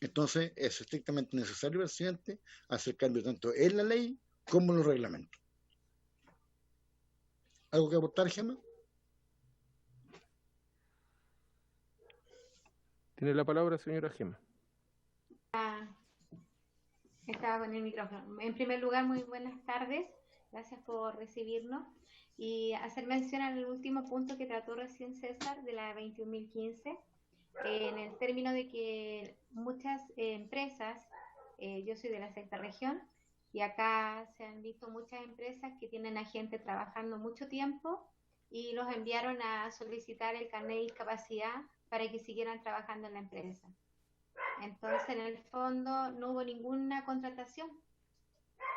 Entonces, es estrictamente necesario, presidente, hacer cambio tanto en la ley como en los reglamentos. ¿Algo que aportar, Gemma? Tiene la palabra, señora Gema. Estaba con el micrófono. En primer lugar, muy buenas tardes. Gracias por recibirnos. Y hacer mención al último punto que trató recién César, de la 21.015, en el término de que muchas empresas, yo soy de la sexta región, y acá se han visto muchas empresas que tienen a gente trabajando mucho tiempo y los enviaron a solicitar el carnet de discapacidad para que siguieran trabajando en la empresa. Entonces, en el fondo, no hubo ninguna contratación,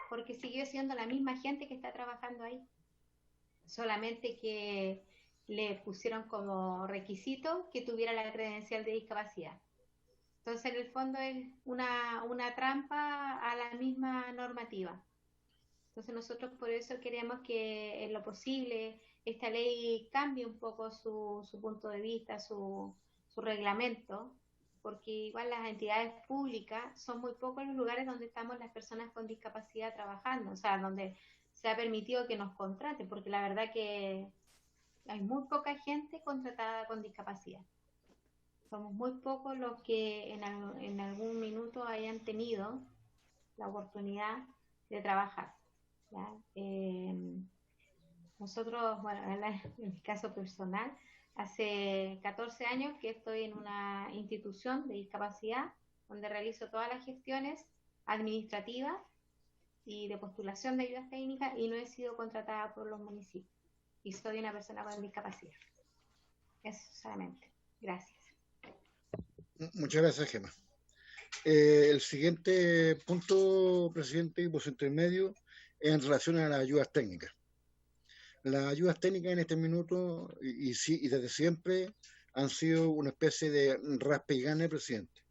porque siguió siendo la misma gente que está trabajando ahí. Solamente que le pusieron como requisito que tuviera la credencial de discapacidad. Entonces, en el fondo es una trampa a la misma normativa. Entonces, nosotros por eso queremos que en lo posible esta ley cambie un poco su punto de vista, su reglamento, porque igual las entidades públicas son muy pocos los lugares donde estamos las personas con discapacidad trabajando, o sea, donde se ha permitido que nos contraten, porque la verdad que hay muy poca gente contratada con discapacidad. Somos muy pocos los que en algún minuto hayan tenido la oportunidad de trabajar, ¿ya? Nosotros, bueno, en mi caso personal, hace 14 años que estoy en una institución de discapacidad donde realizo todas las gestiones administrativas y de postulación de ayudas técnicas y no he sido contratada por los municipios. Y soy una persona con discapacidad. Eso solamente. Gracias. Muchas gracias, Gemma. El siguiente punto, presidente, y por su intermedio, es en relación a las ayudas técnicas. Las ayudas técnicas en este minuto y desde siempre han sido una especie de raspe y gane, presidente,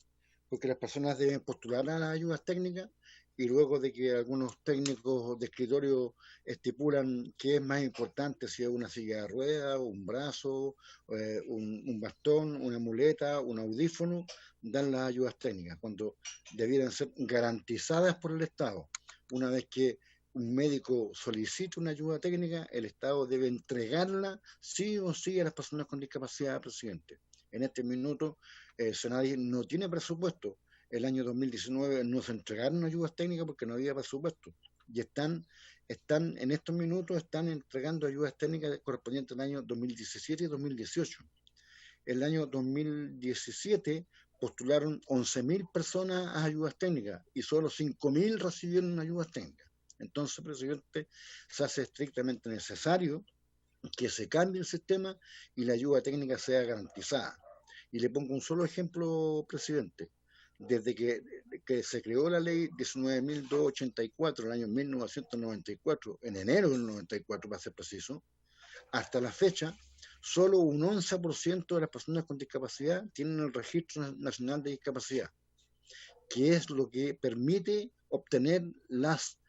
porque las personas deben postular a las ayudas técnicas y luego de que algunos técnicos de escritorio estipulan qué es más importante, si es una silla de ruedas, un brazo, un bastón, una muleta, un audífono, dan las ayudas técnicas, cuando debieran ser garantizadas por el Estado. Una vez que un médico solicita una ayuda técnica, el Estado debe entregarla sí o sí a las personas con discapacidad, presidente. En este minuto, Senadi no tiene presupuesto. El año 2019 no se entregaron ayudas técnicas porque no había presupuesto. Y están en estos minutos, están entregando ayudas técnicas correspondientes al año 2017 y 2018. El año 2017 postularon 11.000 personas a ayudas técnicas y solo 5.000 recibieron ayudas técnicas. Entonces, presidente, se hace estrictamente necesario que se cambie el sistema y la ayuda técnica sea garantizada. Y le pongo un solo ejemplo, presidente. Desde que se creó la ley 19.284, el año 1994, en enero del 94 para ser preciso, hasta la fecha, solo un 11% de las personas con discapacidad tienen el Registro Nacional de Discapacidad, que es lo que permite obtener los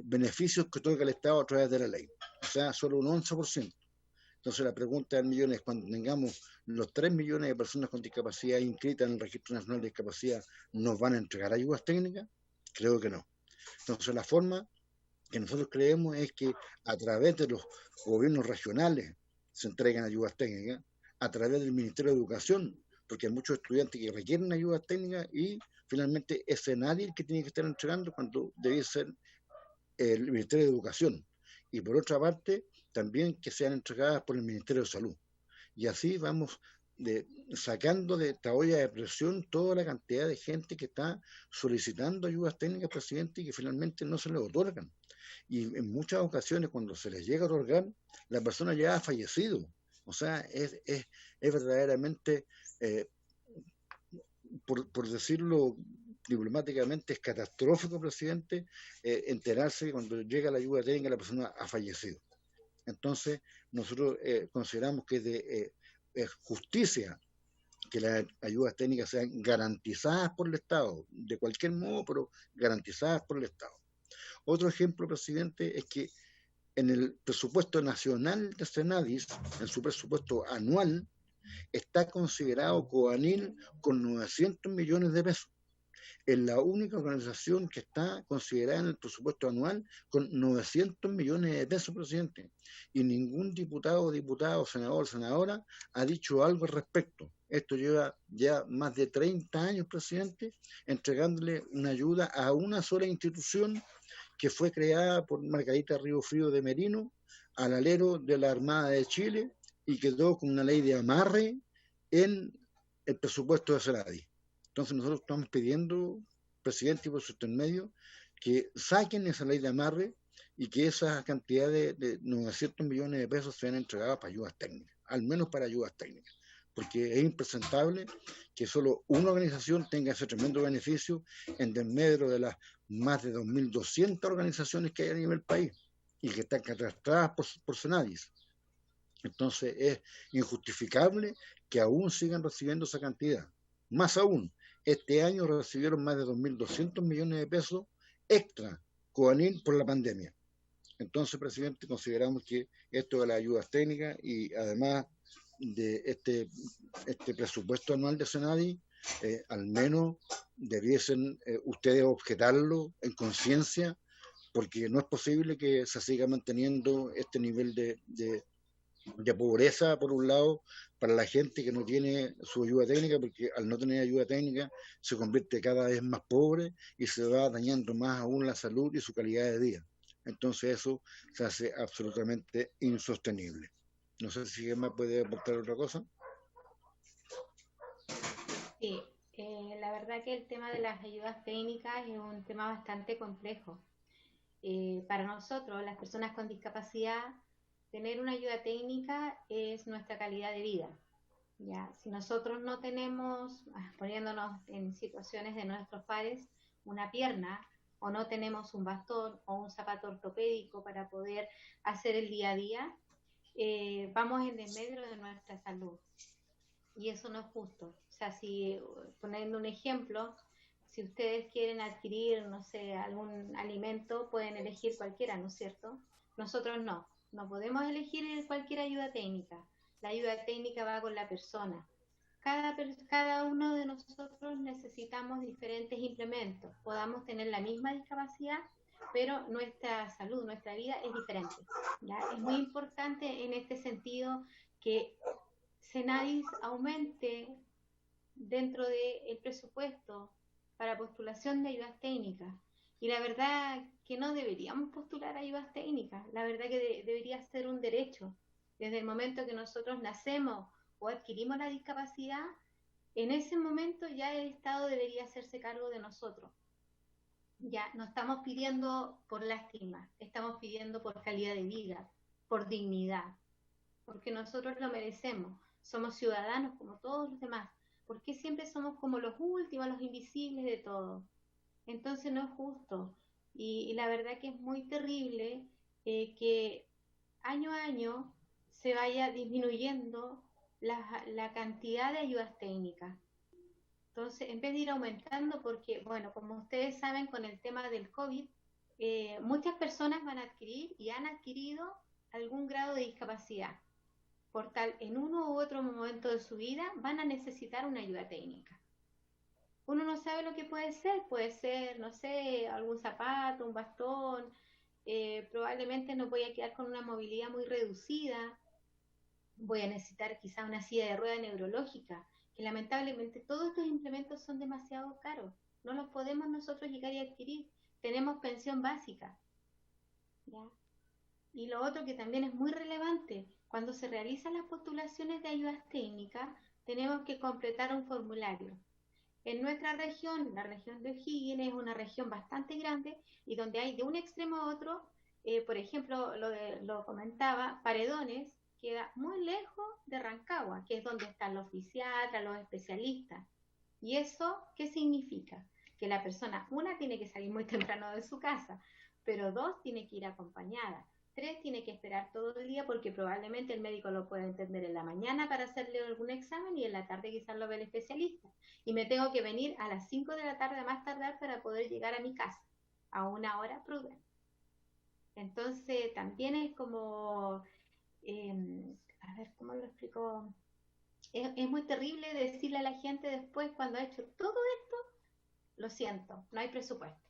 beneficios que otorga el Estado a través de la ley. O sea, solo un 11%. Entonces la pregunta del millón es, cuando tengamos los 3 millones de personas con discapacidad inscritas en el Registro Nacional de Discapacidad, ¿nos van a entregar ayudas técnicas? Creo que no. Entonces la forma que nosotros creemos es que a través de los gobiernos regionales se entregan ayudas técnicas, a través del Ministerio de Educación, porque hay muchos estudiantes que requieren ayudas técnicas y finalmente es Senadi el que tiene que estar entregando cuando debe ser el Ministerio de Educación. Y por otra parte, también que sean entregadas por el Ministerio de Salud. Y así vamos sacando de esta olla de presión toda la cantidad de gente que está solicitando ayudas técnicas, presidente, y que finalmente no se les otorgan. Y en muchas ocasiones, cuando se les llega a otorgar, la persona ya ha fallecido. O sea, es verdaderamente, por decirlo diplomáticamente, es catastrófico, presidente, enterarse que cuando llega la ayuda técnica la persona ha fallecido. Entonces, nosotros consideramos que es de justicia que las ayudas técnicas sean garantizadas por el Estado, de cualquier modo, pero garantizadas por el Estado. Otro ejemplo, presidente, es que en el presupuesto nacional de Senadis, en su presupuesto anual, está considerado Coanil con 900 millones de pesos. Es la única organización que está considerada en el presupuesto anual con 900 millones de pesos, presidente. Y ningún diputado, senador, senadora ha dicho algo al respecto. Esto lleva ya más de 30 años, presidente, entregándole una ayuda a una sola institución que fue creada por Margarita Riofrío de Merino, al alero de la Armada de Chile, y quedó con una ley de amarre en el presupuesto de Senadi. Entonces nosotros estamos pidiendo, presidente, y por su intermedio, que saquen esa ley de amarre y que esa cantidad de 900 millones de pesos sean entregadas para ayudas técnicas, al menos para ayudas técnicas, porque es impresentable que solo una organización tenga ese tremendo beneficio en desmedro de las más de 2.200 organizaciones que hay a nivel país y que están catastradas por Senadis. Entonces es injustificable que aún sigan recibiendo esa cantidad. Más aún, este año recibieron más de 2.200 millones de pesos extra Cobanil por la pandemia. Entonces, presidente, consideramos que esto de las ayudas técnicas y además de este presupuesto anual de Senadi, al menos debiesen ustedes objetarlo en conciencia, porque no es posible que se siga manteniendo este nivel de pobreza, por un lado, para la gente que no tiene su ayuda técnica, porque al no tener ayuda técnica se convierte cada vez más pobre y se va dañando más aún la salud y su calidad de vida. Entonces eso se hace absolutamente insostenible. No sé si alguien más puede aportar otra cosa. Sí, la verdad que el tema de las ayudas técnicas es un tema bastante complejo. Para nosotros, las personas con discapacidad, tener una ayuda técnica es nuestra calidad de vida. ¿Ya? Si nosotros no tenemos, poniéndonos en situaciones de nuestros pares, una pierna, o no tenemos un bastón o un zapato ortopédico para poder hacer el día a día, vamos en desmedro de nuestra salud. Y eso no es justo. O sea, si, poniendo un ejemplo, si ustedes quieren adquirir, no sé, algún alimento, pueden elegir cualquiera, ¿no es cierto? Nosotros no podemos elegir cualquier ayuda técnica. La ayuda técnica va con la persona. Cada uno de nosotros necesitamos diferentes implementos. Podamos tener la misma discapacidad, pero nuestra salud, nuestra vida es diferente. ¿Ya? Es muy importante en este sentido que Senadis aumente dentro del presupuesto para postulación de ayudas técnicas. Y la verdad que no deberíamos postular ayudas técnicas, la verdad que debería ser un derecho. Desde el momento que nosotros nacemos o adquirimos la discapacidad, en ese momento ya el Estado debería hacerse cargo de nosotros. Ya no estamos pidiendo por lástima, estamos pidiendo por calidad de vida, por dignidad, porque nosotros lo merecemos, somos ciudadanos como todos los demás. ¿Por qué siempre somos como los últimos, los invisibles de todo? Entonces no es justo. Y la verdad que es muy terrible que año a año se vaya disminuyendo la cantidad de ayudas técnicas. Entonces, en vez de ir aumentando, porque, bueno, como ustedes saben, con el tema del COVID, muchas personas van a adquirir y han adquirido algún grado de discapacidad. Por tal, en uno u otro momento de su vida van a necesitar una ayuda técnica. Uno no sabe lo que puede ser, no sé, algún zapato, un bastón, probablemente no voy a quedar con una movilidad muy reducida, voy a necesitar quizá una silla de rueda neurológica, que lamentablemente todos estos implementos son demasiado caros, no los podemos nosotros llegar y adquirir, tenemos pensión básica, ¿ya? Y lo otro que también es muy relevante, cuando se realizan las postulaciones de ayudas técnicas, tenemos que completar un formulario. En nuestra región, la región de O'Higgins es una región bastante grande y donde hay de un extremo a otro, por ejemplo, lo comentaba, Paredones queda muy lejos de Rancagua, que es donde están los fisiatras, los especialistas. ¿Y eso qué significa? Que la persona, una, tiene que salir muy temprano de su casa, pero dos, tiene que ir acompañada. 3, tiene que esperar todo el día porque probablemente el médico lo puede entender en la mañana para hacerle algún examen y en la tarde quizás lo ve el especialista. Y me tengo que venir a las 5 de la tarde a más tardar para poder llegar a mi casa a una hora prudente. Entonces también es como, a ver, ¿cómo lo explico? Es muy terrible decirle a la gente después cuando ha hecho todo esto, lo siento, no hay presupuesto.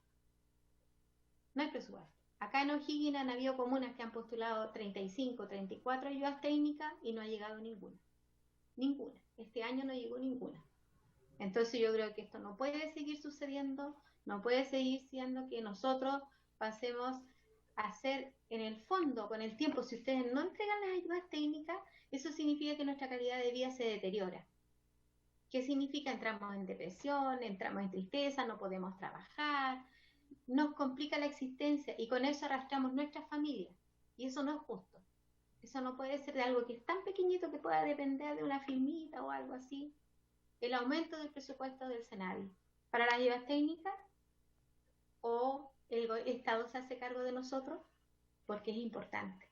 No hay presupuesto. Acá en O'Higgins han habido comunas que han postulado 35, 34 ayudas técnicas y no ha llegado ninguna. Ninguna. Este año no llegó ninguna. Entonces yo creo que esto no puede seguir sucediendo, no puede seguir siendo que nosotros pasemos a hacer en el fondo, con el tiempo, si ustedes no entregan las ayudas técnicas, eso significa que nuestra calidad de vida se deteriora. ¿Qué significa? Entramos en depresión, entramos en tristeza, no podemos trabajar, nos complica la existencia y con eso arrastramos nuestra familia. Y eso no es justo. Eso no puede ser de algo que es tan pequeñito que pueda depender de una firmita o algo así. El aumento del presupuesto del Senadi para las ayudas técnicas, o el Estado se hace cargo de nosotros porque es importante.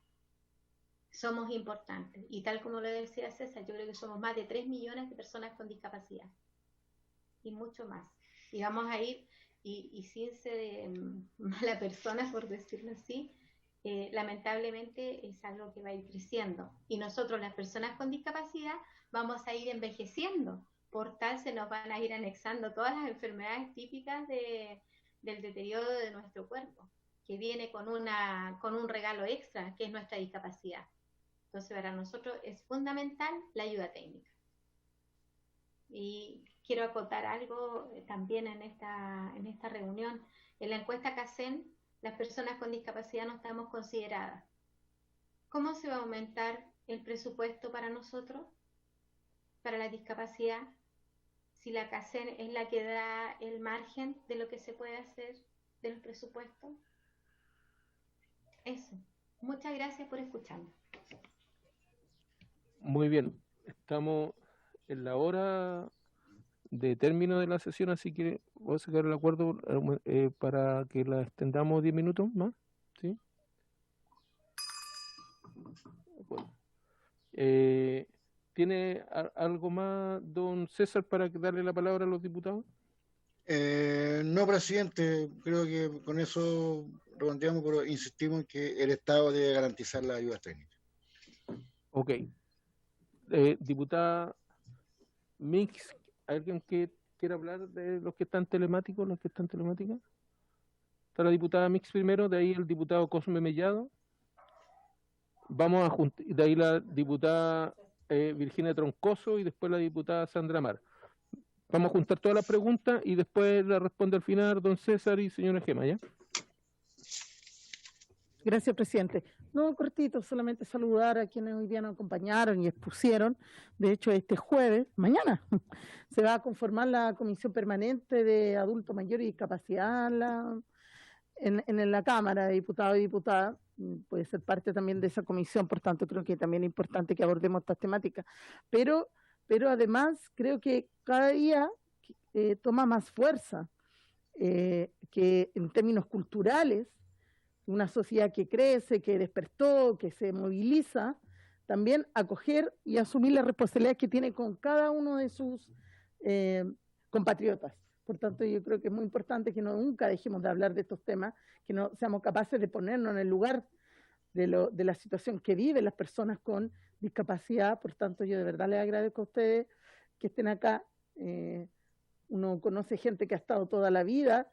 somos importantes. Y tal como lo decía César, yo creo que somos más de 3 millones de personas con discapacidad. Y mucho más. Y vamos a ir, y sin ser mala persona, por decirlo así, lamentablemente es algo que va a ir creciendo. Y nosotros, las personas con discapacidad, vamos a ir envejeciendo. Por tal, se nos van a ir anexando todas las enfermedades típicas del deterioro de nuestro cuerpo, que viene con un regalo extra, que es nuestra discapacidad. Entonces, para nosotros es fundamental la ayuda técnica. Y quiero acotar algo también en esta reunión. En la encuesta CACEN, las personas con discapacidad no estamos consideradas. ¿Cómo se va a aumentar el presupuesto para nosotros, para la discapacidad, si la CACEN es la que da el margen de lo que se puede hacer del presupuesto? Eso. Muchas gracias por escucharme. Muy bien, estamos en la hora de término de la sesión, así que voy a sacar el acuerdo para que la extendamos 10 minutos más, ¿sí? Bueno. ¿Tiene algo más, don César, para darle la palabra a los diputados? No, presidente, creo que con eso redondeamos, pero insistimos en que el Estado debe garantizar la ayuda técnica. Ok. Diputada Mix, ¿alguien que quiera hablar de los que están telemáticos, los que están telemáticas? Está la diputada Mix primero, de ahí el diputado Cosme Mellado. Vamos a juntar, de ahí la diputada Virginia Troncoso y después la diputada Sandra Mar. Vamos a juntar todas las preguntas y después la responde al final don César y señora Gema, ¿ya? Gracias, presidente. No, cortito, solamente saludar a quienes hoy día nos acompañaron y expusieron. De hecho, este jueves, mañana, se va a conformar la Comisión Permanente de Adultos Mayores y Discapacidad en la Cámara de Diputados y Diputadas. Puede ser parte también de esa comisión, por tanto, creo que también es importante que abordemos estas temáticas. Pero además, creo que cada día toma más fuerza que en términos culturales, una sociedad que crece, que despertó, que se moviliza, también acoger y asumir las responsabilidades que tiene con cada uno de sus compatriotas. Por tanto, yo creo que es muy importante que nunca dejemos de hablar de estos temas, que no seamos capaces de ponernos en el lugar de la situación que viven las personas con discapacidad. Por tanto, yo de verdad les agradezco a ustedes que estén acá. Uno conoce gente que ha estado toda la vida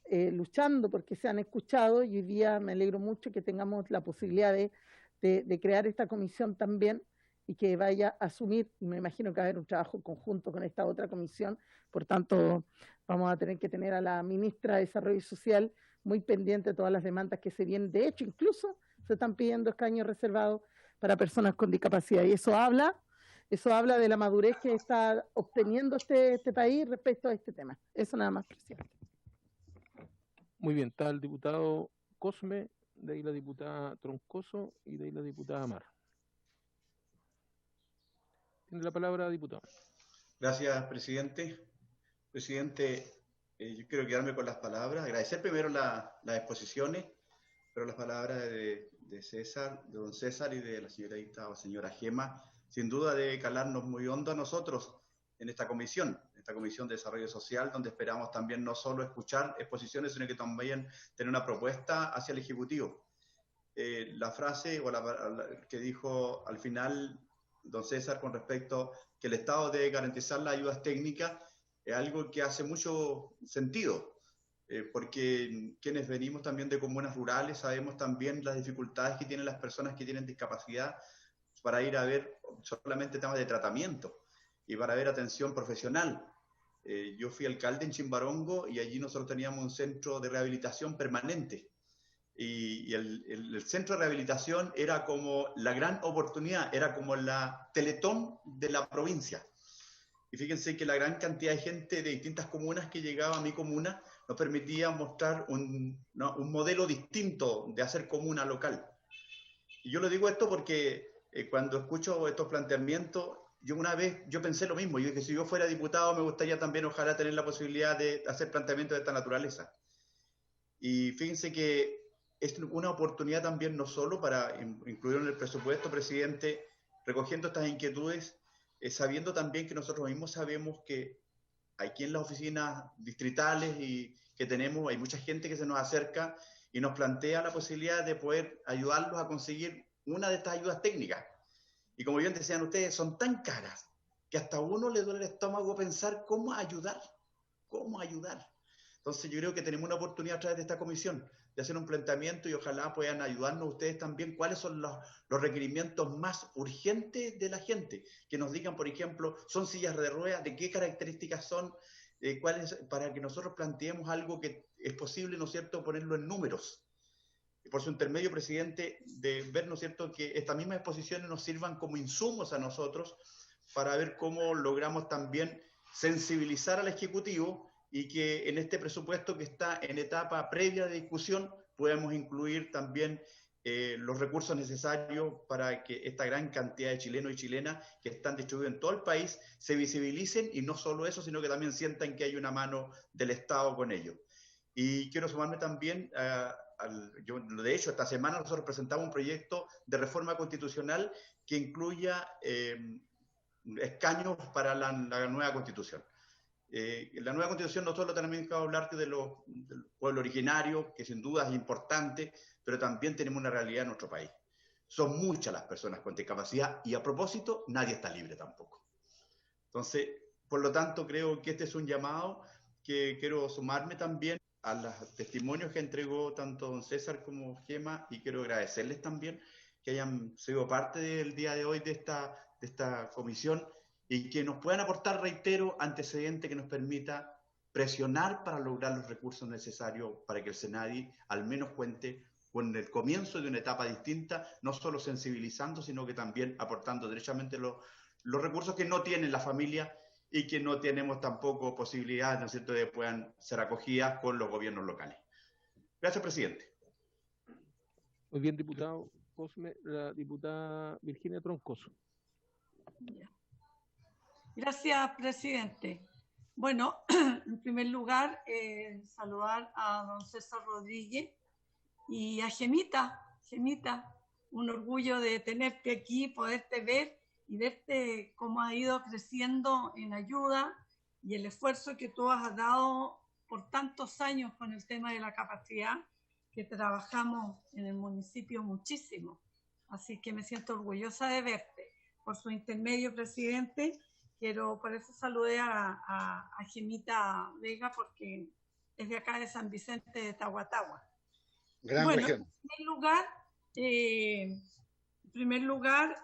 luchando porque se han escuchado, y hoy día me alegro mucho que tengamos la posibilidad de crear esta comisión también y que vaya a asumir, y me imagino que va a haber un trabajo conjunto con esta otra comisión. Por tanto, vamos a tener que tener a la ministra de Desarrollo Social muy pendiente de todas las demandas que se vienen. De hecho, incluso se están pidiendo escaños reservados para personas con discapacidad, y eso habla de la madurez que está obteniendo este país respecto a este tema. Eso nada más, presidente. Muy bien, está el diputado Cosme, de ahí la diputada Troncoso y de ahí la diputada Mar. Tiene la palabra, diputado. Gracias, presidente. Presidente, yo quiero quedarme con las palabras. Agradecer primero las exposiciones, pero las palabras de César, de don César y de la señorita o señora Gema, sin duda debe calarnos muy hondo a nosotros en esta comisión de Desarrollo Social, donde esperamos también no solo escuchar exposiciones, sino que también tener una propuesta hacia el Ejecutivo. La frase que dijo al final don César con respecto que el Estado debe garantizar las ayudas técnicas es algo que hace mucho sentido, porque quienes venimos también de comunas rurales sabemos también las dificultades que tienen las personas que tienen discapacidad para ir a ver solamente temas de tratamiento y para ver atención profesional. Yo fui alcalde en Chimbarongo y allí nosotros teníamos un centro de rehabilitación permanente. Y el centro de rehabilitación era como la gran oportunidad, era como la Teletón de la provincia. Y fíjense que la gran cantidad de gente de distintas comunas que llegaba a mi comuna nos permitía mostrar un modelo distinto de hacer comuna local. Y yo le digo esto porque cuando escucho estos planteamientos, yo pensé lo mismo. Yo dije, si yo fuera diputado me gustaría también ojalá tener la posibilidad de hacer planteamientos de esta naturaleza. Y fíjense que es una oportunidad también no solo para incluir en el presupuesto, presidente, recogiendo estas inquietudes, sabiendo también que nosotros mismos sabemos que aquí en las oficinas distritales y que tenemos, hay mucha gente que se nos acerca y nos plantea la posibilidad de poder ayudarlos a conseguir una de estas ayudas técnicas. Y como bien decían ustedes, son tan caras que hasta a uno le duele el estómago pensar cómo ayudar. Entonces yo creo que tenemos una oportunidad a través de esta comisión de hacer un planteamiento y ojalá puedan ayudarnos ustedes también cuáles son los requerimientos más urgentes de la gente. Que nos digan, por ejemplo, ¿son sillas de ruedas? ¿De qué características son? ¿Cuáles? Para que nosotros planteemos algo que es posible, ¿no es cierto?, ponerlo en números. Y por su intermedio, presidente, de ver, ¿no es cierto?, que estas mismas exposiciones nos sirvan como insumos a nosotros para ver cómo logramos también sensibilizar al Ejecutivo y que en este presupuesto que está en etapa previa de discusión podamos incluir también los recursos necesarios para que esta gran cantidad de chilenos y chilenas que están distribuidos en todo el país se visibilicen y no solo eso, sino que también sientan que hay una mano del Estado con ellos. Y quiero sumarme también de hecho, esta semana nosotros presentamos un proyecto de reforma constitucional que incluya escaños para la nueva constitución. La nueva constitución no solo también cabe hablar del pueblo originario, que sin duda es importante, pero también tenemos una realidad en nuestro país. Son muchas las personas con discapacidad y a propósito, nadie está libre tampoco. Entonces, por lo tanto, creo que este es un llamado que quiero sumarme también a los testimonios que entregó tanto don César como Gema y quiero agradecerles también que hayan sido parte del día de hoy de esta comisión y que nos puedan aportar, reitero, antecedente que nos permita presionar para lograr los recursos necesarios para que el Senadi al menos cuente con el comienzo de una etapa distinta, no solo sensibilizando, sino que también aportando derechamente los recursos que no tiene la familia y que no tenemos tampoco posibilidades, ¿no es cierto?, de que puedan ser acogidas con los gobiernos locales. Gracias, presidente. Muy bien, diputado Cosme. La diputada Virginia Troncoso. Gracias, presidente. Bueno, en primer lugar, saludar a don César Rodríguez y a Gemita. Gemita, un orgullo de tenerte aquí, poderte ver y verte cómo ha ido creciendo en ayuda y el esfuerzo que tú has dado por tantos años con el tema de la capacidad, que trabajamos en el municipio muchísimo. Así que me siento orgullosa de verte. Por su intermedio, presidente, por eso saludé a Gemita Vega, porque es de acá de San Vicente de Tahuatahua. Gran región. En primer lugar,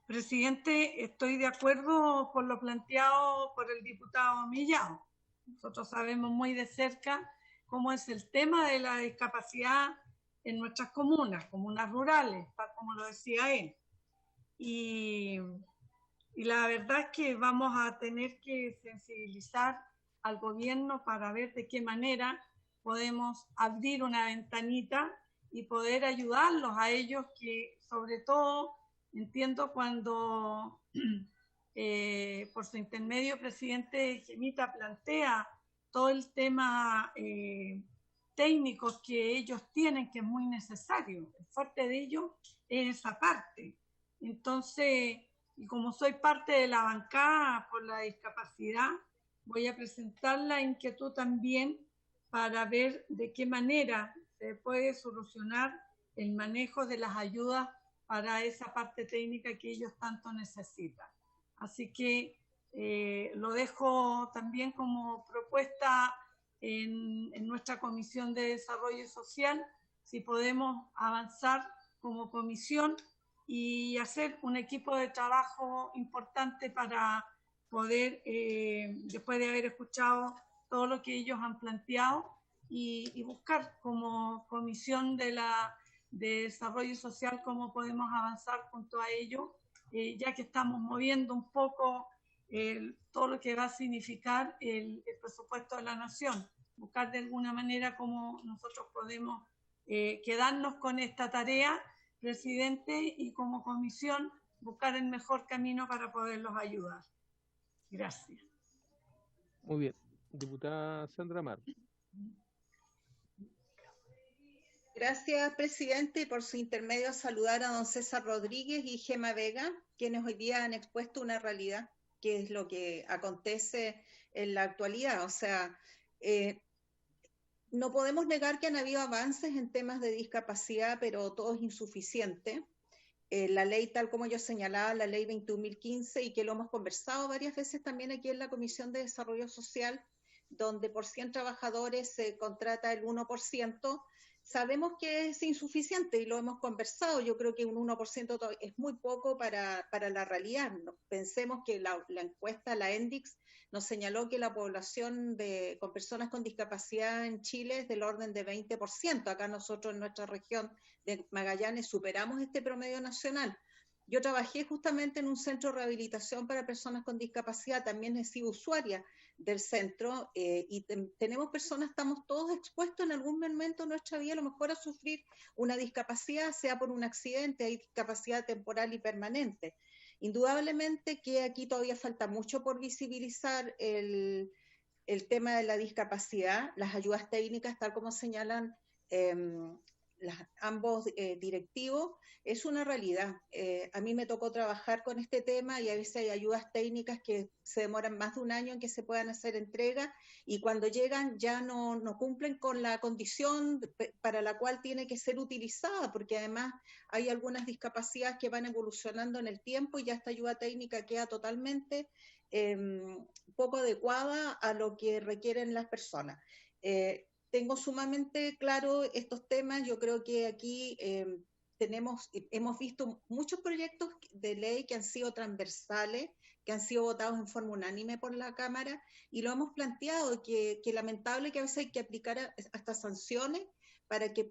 presidente, estoy de acuerdo con lo planteado por el diputado Millán. Nosotros sabemos muy de cerca cómo es el tema de la discapacidad en nuestras comunas rurales, como lo decía él. Y la verdad es que vamos a tener que sensibilizar al gobierno para ver de qué manera podemos abrir una ventanita y poder ayudarlos a ellos, que sobre todo entiendo cuando por su intermedio, presidente Gemita, plantea todo el tema técnico que ellos tienen, que es muy necesario. El fuerte de ellos es esa parte. Entonces, y como soy parte de la bancada por la discapacidad, voy a presentar la inquietud también para ver de qué manera se puede solucionar el manejo de las ayudas para esa parte técnica que ellos tanto necesitan. Así que lo dejo también como propuesta en nuestra Comisión de Desarrollo Social, si podemos avanzar como comisión y hacer un equipo de trabajo importante para poder, después de haber escuchado todo lo que ellos han planteado, y buscar como comisión de desarrollo social cómo podemos avanzar junto a ellos, ya que estamos moviendo un poco todo lo que va a significar el presupuesto de la nación. Buscar de alguna manera cómo nosotros podemos quedarnos con esta tarea, presidente, y como comisión buscar el mejor camino para poderlos ayudar. Gracias. Muy bien. Diputada Sandra Mar. Gracias, presidente, y por su intermedio saludar a don César Rodríguez y Gema Vega, quienes hoy día han expuesto una realidad, que es lo que acontece en la actualidad. O sea, no podemos negar que han habido avances en temas de discapacidad, pero todo es insuficiente. La ley, tal como yo señalaba, la ley 21.015, y que lo hemos conversado varias veces también aquí en la Comisión de Desarrollo Social, donde por 100 trabajadores se contrata el 1%, sabemos que es insuficiente y lo hemos conversado. Yo creo que un 1% es muy poco para la realidad. Pensemos que la encuesta, la ENDIX, nos señaló que la población con personas con discapacidad en Chile es del orden de 20%. Acá nosotros en nuestra región de Magallanes superamos este promedio nacional. Yo trabajé justamente en un centro de rehabilitación para personas con discapacidad, también he sido usuaria del centro, y tenemos personas, estamos todos expuestos en algún momento de nuestra vida a lo mejor a sufrir una discapacidad, sea por un accidente, hay discapacidad temporal y permanente. Indudablemente que aquí todavía falta mucho por visibilizar el tema de la discapacidad, las ayudas técnicas, tal como señalan ambos directivos, es una realidad. A mí me tocó trabajar con este tema y a veces hay ayudas técnicas que se demoran más de un año en que se puedan hacer entregas, y cuando llegan ya no cumplen con la condición para la cual tiene que ser utilizada, porque además hay algunas discapacidades que van evolucionando en el tiempo y ya esta ayuda técnica queda totalmente poco adecuada a lo que requieren las personas. Tengo sumamente claro estos temas. Yo creo que aquí hemos visto muchos proyectos de ley que han sido transversales, que han sido votados en forma unánime por la Cámara, y lo hemos planteado, que lamentable que a veces hay que aplicar hasta sanciones para que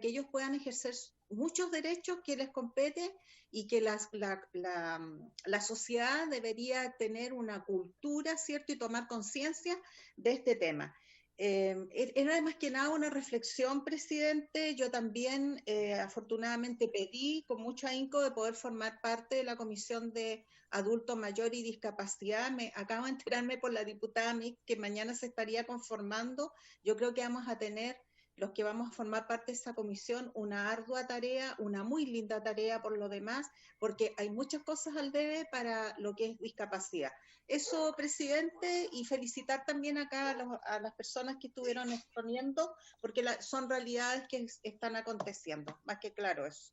ellos puedan ejercer muchos derechos que les competen, y que la sociedad debería tener una cultura, ¿cierto?, y tomar conciencia de este tema. Era más que nada una reflexión, presidente. Yo también afortunadamente pedí con mucho ahínco de poder formar parte de la Comisión de Adultos Mayor y Discapacidad. Acabo de enterarme por la diputada Mick que mañana se estaría conformando. Yo creo que vamos a tener, los que vamos a formar parte de esa comisión, una ardua tarea, una muy linda tarea por lo demás, porque hay muchas cosas al debe para lo que es discapacidad. Eso, presidente, y felicitar también acá a las personas que estuvieron exponiendo, porque son realidades que están aconteciendo, más que claro eso.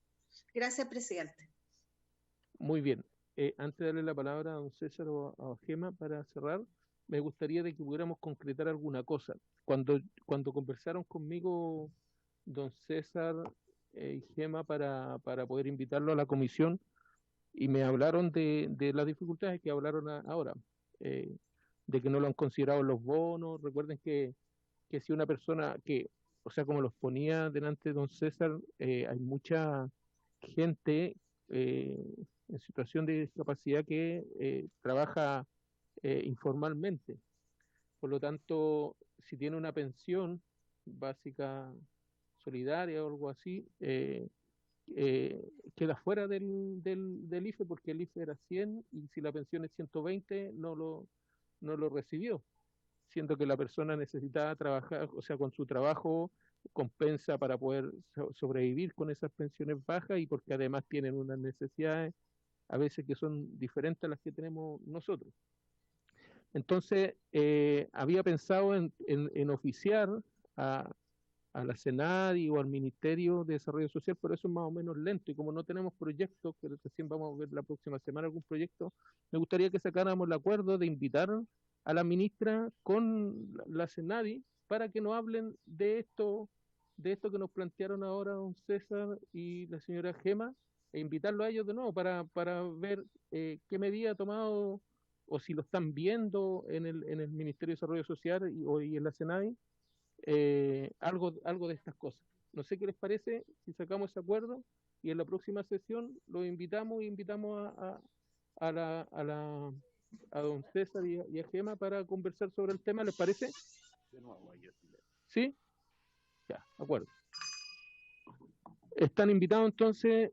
Gracias, presidente. Muy bien. Antes de darle la palabra a don César o a Gema para cerrar, me gustaría de que pudiéramos concretar alguna cosa. Cuando conversaron conmigo don César y Gema para poder invitarlo a la comisión, y me hablaron de las dificultades que hablaron ahora, de que no lo han considerado los bonos. Recuerden que si una persona o sea, como los ponía delante de don César, hay mucha gente en situación de discapacidad que trabaja informalmente. Por lo tanto, si tiene una pensión básica solidaria o algo así, queda fuera del IFE, porque el IFE era 100 y si la pensión es 120 no lo recibió, siendo que la persona necesitaba trabajar, o sea, con su trabajo compensa para poder sobrevivir con esas pensiones bajas, y porque además tienen unas necesidades a veces que son diferentes a las que tenemos nosotros. Entonces, había pensado en oficiar a la Senadi o al Ministerio de Desarrollo Social, pero eso es más o menos lento, y como no tenemos proyectos, que recién vamos a ver la próxima semana algún proyecto, me gustaría que sacáramos el acuerdo de invitar a la ministra con la Senadi para que nos hablen de esto que nos plantearon ahora don César y la señora Gema, e invitarlo a ellos de nuevo para ver qué medida ha tomado, o si lo están viendo en el Ministerio de Desarrollo Social y en la Senadi, algo de estas cosas. No sé qué les parece si sacamos ese acuerdo, y en la próxima sesión lo invitamos a don César y a Gema para conversar sobre el tema. ¿Les parece? ¿Sí? Ya, de acuerdo. Están invitados entonces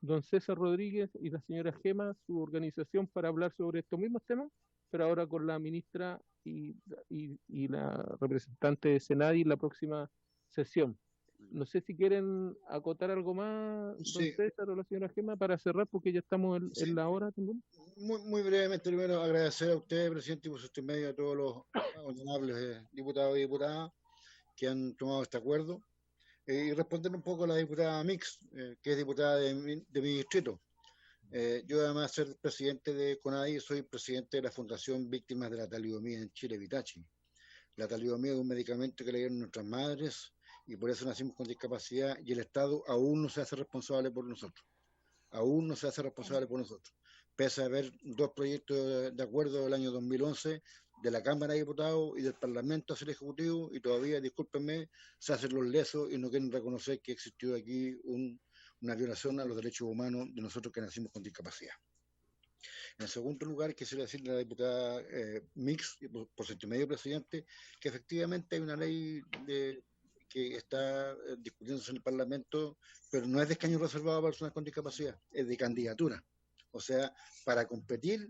don César Rodríguez y la señora Gema, su organización, para hablar sobre estos mismos temas, pero ahora con la ministra y la representante de Senadi en la próxima sesión. No sé si quieren acotar algo más, don Sí, César o la señora Gema, para cerrar, porque ya estamos en sí. la hora también. Muy brevemente, primero agradecer a usted, presidente, y por su intermedio a todos los honorables diputados y diputadas que han tomado este acuerdo. Y responder un poco a la diputada Mix, que es diputada de mi distrito. Yo, además de ser presidente de CONADI, soy presidente de la Fundación Víctimas de la Talidomida en Chile, Vitachi. La talidomida es un medicamento que le dieron nuestras madres y por eso nacimos con discapacidad, y el Estado aún no se hace responsable por nosotros. Aún no se hace responsable por nosotros. Pese a haber dos proyectos de acuerdo del año 2011 de la Cámara de Diputados y del Parlamento hacia el Ejecutivo, y todavía, discúlpenme, se hacen los lesos y no quieren reconocer que existió aquí una violación a los derechos humanos de nosotros que nacimos con discapacidad. En segundo lugar, quisiera decirle a la diputada Mix, por su intermedio, presidente, que efectivamente hay una ley que está discutiéndose en el Parlamento, pero no es de escaño reservado para personas con discapacidad, es de candidatura. O sea, para competir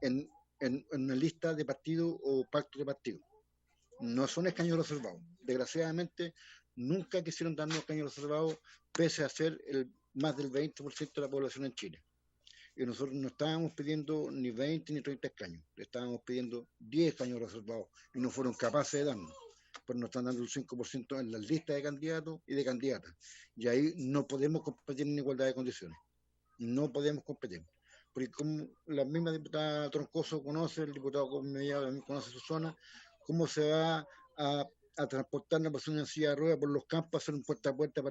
en una lista de partido o pacto de partido. No son escaños reservados. Desgraciadamente, nunca quisieron darnos escaños reservados, pese a ser más del 20% de la población en Chile. Y nosotros no estábamos pidiendo ni 20 ni 30 escaños, le estábamos pidiendo 10 escaños reservados y no fueron capaces de darnos. Pero nos están dando el 5% en las listas de candidatos y de candidatas. Y ahí no podemos competir en igualdad de condiciones. No podemos competir. Porque como la misma diputada Troncoso conoce, el diputado Comellado también conoce su zona, cómo se va a transportar una persona en silla de ruedas por los campos a hacer un puerta a puerta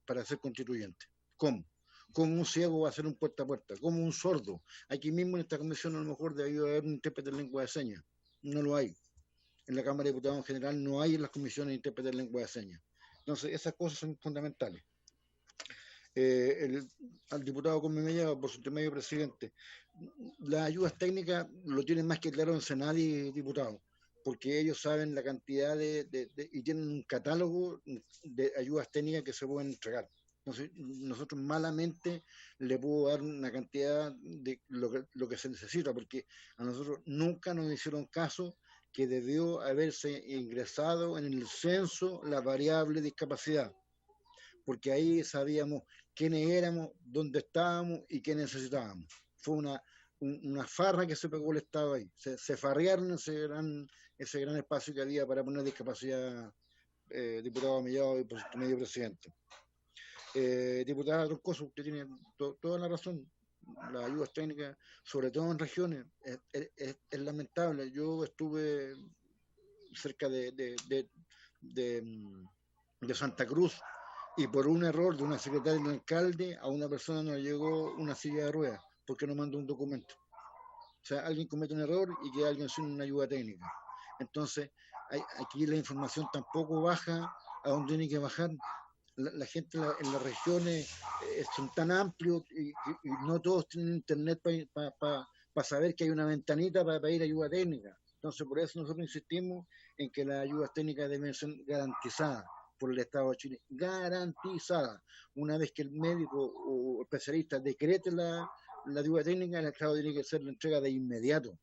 para ser constituyente. ¿Cómo? ¿Cómo un ciego va a hacer un puerta a puerta? ¿Cómo un sordo? Aquí mismo en esta comisión a lo mejor debió haber un intérprete de lengua de señas. No lo hay. En la Cámara de Diputados en general no hay en las comisiones intérpretes de lengua de señas. Entonces, esas cosas son fundamentales. Al diputado Comellado, por su intermedio, presidente, las ayudas técnicas lo tienen más que claro en Senado y diputados, porque ellos saben la cantidad y tienen un catálogo de ayudas técnicas que se pueden entregar. Entonces, nosotros malamente le puedo dar una cantidad de lo que se necesita, porque a nosotros nunca nos hicieron caso que debió haberse ingresado en el censo la variable discapacidad, porque ahí sabíamos quiénes éramos, dónde estábamos y qué necesitábamos. Fue una farra que se pegó el Estado ahí. Se farrearon ese gran espacio que había para poner discapacidad, diputado Mellado y por su medio presidente. Diputada Troncoso, usted tiene toda la razón. Las ayudas técnicas, sobre todo en regiones, es lamentable. Yo estuve cerca de Santa Cruz y por un error de una secretaria del alcalde a una persona no le llegó una silla de ruedas porque no mandó un documento. O sea, alguien comete un error y queda alguien sin una ayuda técnica. Entonces, aquí la información tampoco baja a donde tiene que bajar. La gente en las regiones son tan amplios y no todos tienen internet para saber que hay una ventanita para pedir ayuda técnica. Entonces, por eso nosotros insistimos en que las ayudas técnicas deben ser garantizadas por el Estado de Chile, garantizada. Una vez que el médico o especialista decrete la ayuda técnica, el Estado tiene que hacer la entrega de inmediato,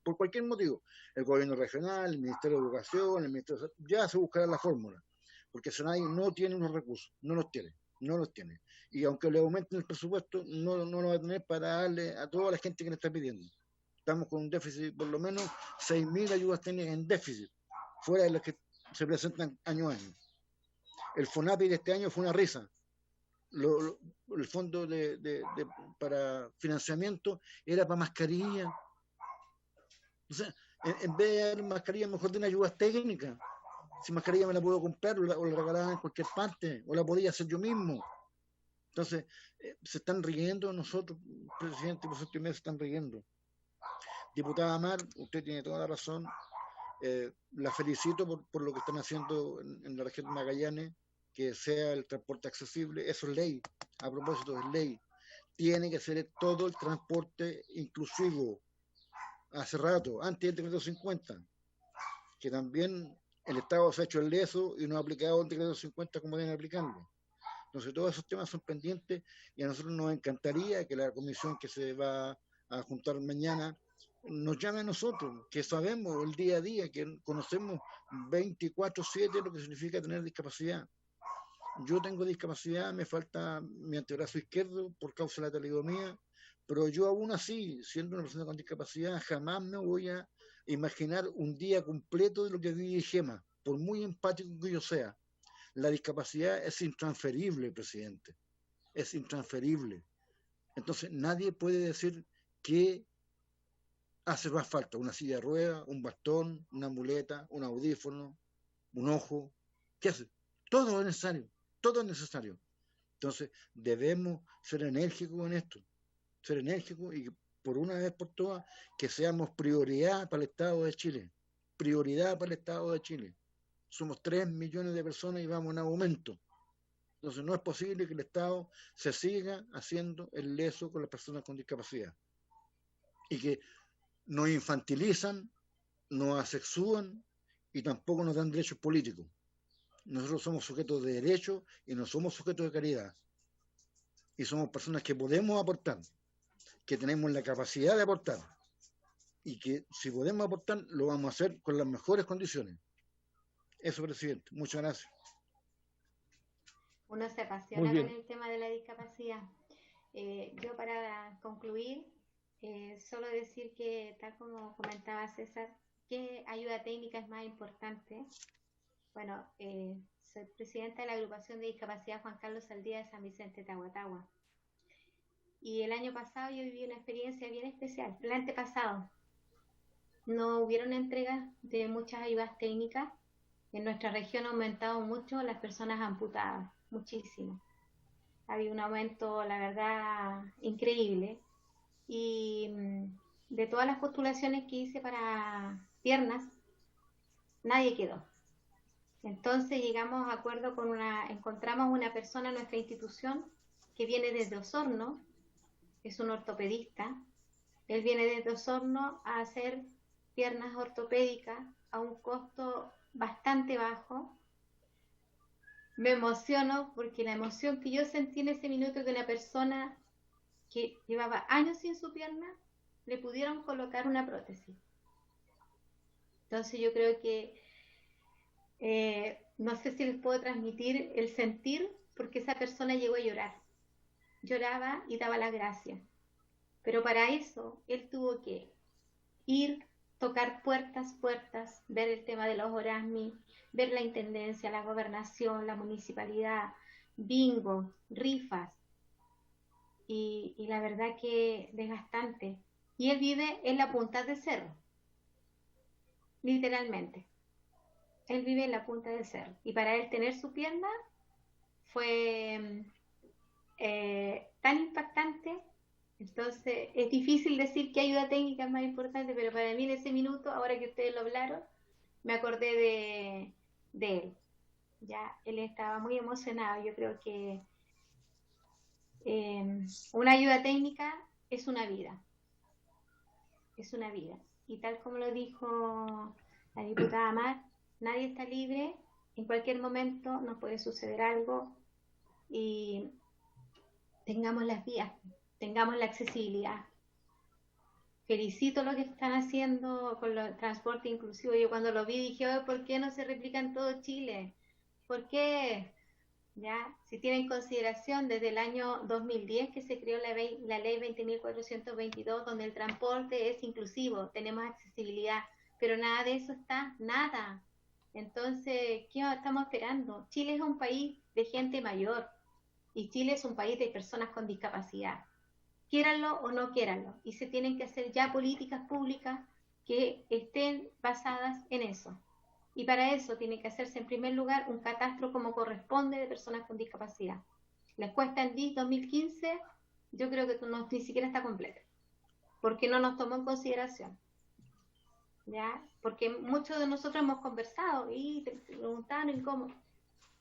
por cualquier motivo. El gobierno regional, el Ministerio de Educación, el Ministerio de Salud, ya se buscará la fórmula, porque SENAI no tiene unos recursos, no los tiene. Y aunque le aumenten el presupuesto, no lo va a tener para darle a toda la gente que le está pidiendo. Estamos con un déficit, por lo menos 6.000 ayudas técnicas en déficit, fuera de las que se presentan año a año. El FONAPI de este año fue una risa. El fondo para financiamiento era para mascarillas. O sea, en vez de dar mascarilla, mejor de una ayuda técnica. Si mascarilla me la puedo comprar o la regalaban en cualquier parte, o la podía hacer yo mismo. Entonces, se están riendo nosotros, presidente, por su primer se están riendo. Diputada Mar, usted tiene toda la razón. La felicito por lo que están haciendo en la región de Magallanes, que sea el transporte accesible. Eso es ley. A propósito, es ley. Tiene que ser todo el transporte inclusivo. Hace rato, antes del decreto 50, que también el Estado se ha hecho el leso y no ha aplicado el decreto 50 como deben aplicarlo. Entonces, todos esos temas son pendientes y a nosotros nos encantaría que la comisión que se va a juntar mañana nos llame a nosotros, que sabemos el día a día, que conocemos 24/7 lo que significa tener discapacidad. Yo tengo discapacidad, me falta mi antebrazo izquierdo por causa de la talidomía, pero yo aún así, siendo una persona con discapacidad, jamás me voy a imaginar un día completo de lo que vive Gema, por muy empático que yo sea. La discapacidad es intransferible, presidente, es intransferible. Entonces nadie puede decir que hace más falta una silla de ruedas, un bastón, una muleta, un audífono, un ojo. ¿Qué hace? Todo es necesario, todo es necesario. Entonces debemos ser enérgicos en esto, ser enérgicos y por una vez por todas que seamos prioridad para el Estado de Chile, prioridad para el Estado de Chile. Somos 3 millones de personas y vamos en aumento. Entonces no es posible que el Estado se siga haciendo el leso con las personas con discapacidad y que nos infantilizan, nos asexúan y tampoco nos dan derechos políticos. Nosotros somos sujetos de derecho y no somos sujetos de caridad. Y somos personas que podemos aportar, que tenemos la capacidad de aportar y que si podemos aportar lo vamos a hacer con las mejores condiciones. Eso, presidente. Muchas gracias. Uno se apasiona con el tema de la discapacidad. Yo para concluir, solo decir que, tal como comentaba César, ¿qué ayuda técnica es más importante? Bueno, soy presidenta de la agrupación de discapacidad Juan Carlos Saldía de San Vicente Tahuatahua. Y el año pasado yo viví una experiencia bien especial. El antepasado no hubieron entregas de muchas ayudas técnicas. En nuestra región ha aumentado mucho las personas amputadas, muchísimo. Había un aumento, la verdad, increíble. Y de todas las postulaciones que hice para piernas, nadie quedó. Entonces llegamos a acuerdo con encontramos una persona en nuestra institución que viene desde Osorno, es un ortopedista. Él viene desde Osorno a hacer piernas ortopédicas a un costo bastante bajo. Me emociono porque la emoción que yo sentí en ese minuto de una persona que llevaba años sin su pierna, le pudieron colocar una prótesis. Entonces yo creo que no sé si les puedo transmitir el sentir, porque esa persona llegó a llorar. Lloraba y daba las gracias. Pero para eso él tuvo que ir, tocar puertas, ver el tema de los Orasmi, ver la intendencia, la gobernación, la municipalidad, bingo, rifas. Y la verdad que desgastante. Y él vive en la punta del cerro, literalmente. Él vive en la punta del cerro. Y para él tener su pierna fue tan impactante. Entonces es difícil decir qué ayuda técnica es más importante, pero para mí en ese minuto, ahora que ustedes lo hablaron, me acordé de él. Ya, él estaba muy emocionado. Yo creo que una ayuda técnica es una vida. Es una vida. Y tal como lo dijo la diputada Mar, nadie está libre. En cualquier momento nos puede suceder algo y tengamos las vías, tengamos la accesibilidad. Felicito lo que están haciendo con el transporte inclusivo. Yo cuando lo vi dije, oh, ¿por qué no se replica en todo Chile? ¿Por qué? ¿Ya? Si tienen en consideración desde el año 2010 que se creó la ley 20.422, donde el transporte es inclusivo, tenemos accesibilidad, pero nada de eso está, nada. Entonces, ¿qué estamos esperando? Chile es un país de gente mayor y Chile es un país de personas con discapacidad. Quieranlo o no quieranlo, y se tienen que hacer ya políticas públicas que estén basadas en eso. Y para eso tiene que hacerse en primer lugar un catastro como corresponde de personas con discapacidad. La encuesta en DIS 2015 yo creo que ni siquiera está completa, porque no nos tomó en consideración. ¿Ya? Porque muchos de nosotros hemos conversado y te preguntaban cómo.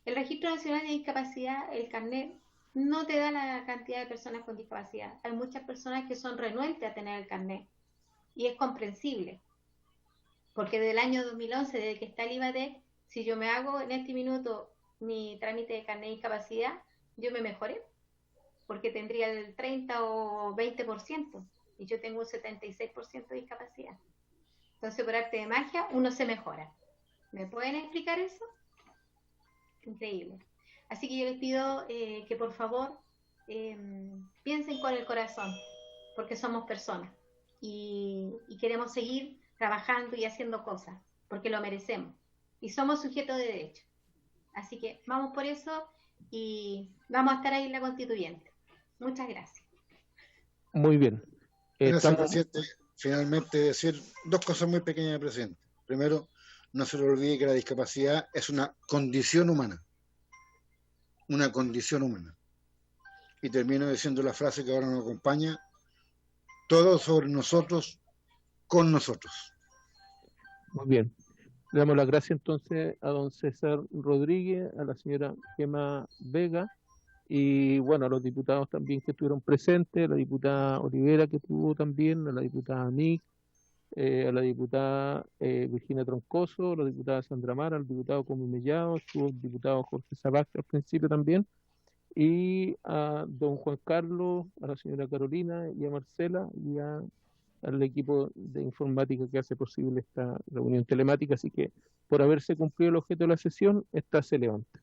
El Registro Nacional de Discapacidad, el carnet, no te da la cantidad de personas con discapacidad. Hay muchas personas que son renuentes a tener el carnet y es comprensible. Porque desde el año 2011, desde que está el IVADEC, si yo me hago en este minuto mi trámite de carnet de discapacidad, yo me mejoré, porque tendría el 30 o 20%. y yo tengo un 76% de discapacidad. Entonces, por arte de magia, uno se mejora. ¿Me pueden explicar eso? Increíble. Así que yo les pido que por favor piensen con el corazón, porque somos personas y queremos seguir trabajando y haciendo cosas, porque lo merecemos y somos sujetos de derecho. Así que vamos por eso y vamos a estar ahí en la constituyente. Muchas gracias. Muy bien. Gracias, presidente. Finalmente decir dos cosas muy pequeñas, presidente. Primero, no se le olvide que la discapacidad es una condición humana. Una condición humana. Y termino diciendo la frase que ahora nos acompaña: todo sobre nosotros, con nosotros. Muy bien. Le damos las gracias entonces a don César Rodríguez, a la señora Gemma Vega y bueno, a los diputados también que estuvieron presentes, a la diputada Olivera que estuvo también, a la diputada Nick, a la diputada Virginia Troncoso, a la diputada Sandra Mara, al diputado Comi Mellado, estuvo el diputado Jorge Sabastia al principio también, y a don Juan Carlos, a la señora Carolina y a Marcela y al equipo de informática que hace posible esta reunión telemática. Así que por haberse cumplido el objeto de la sesión, esta se levanta.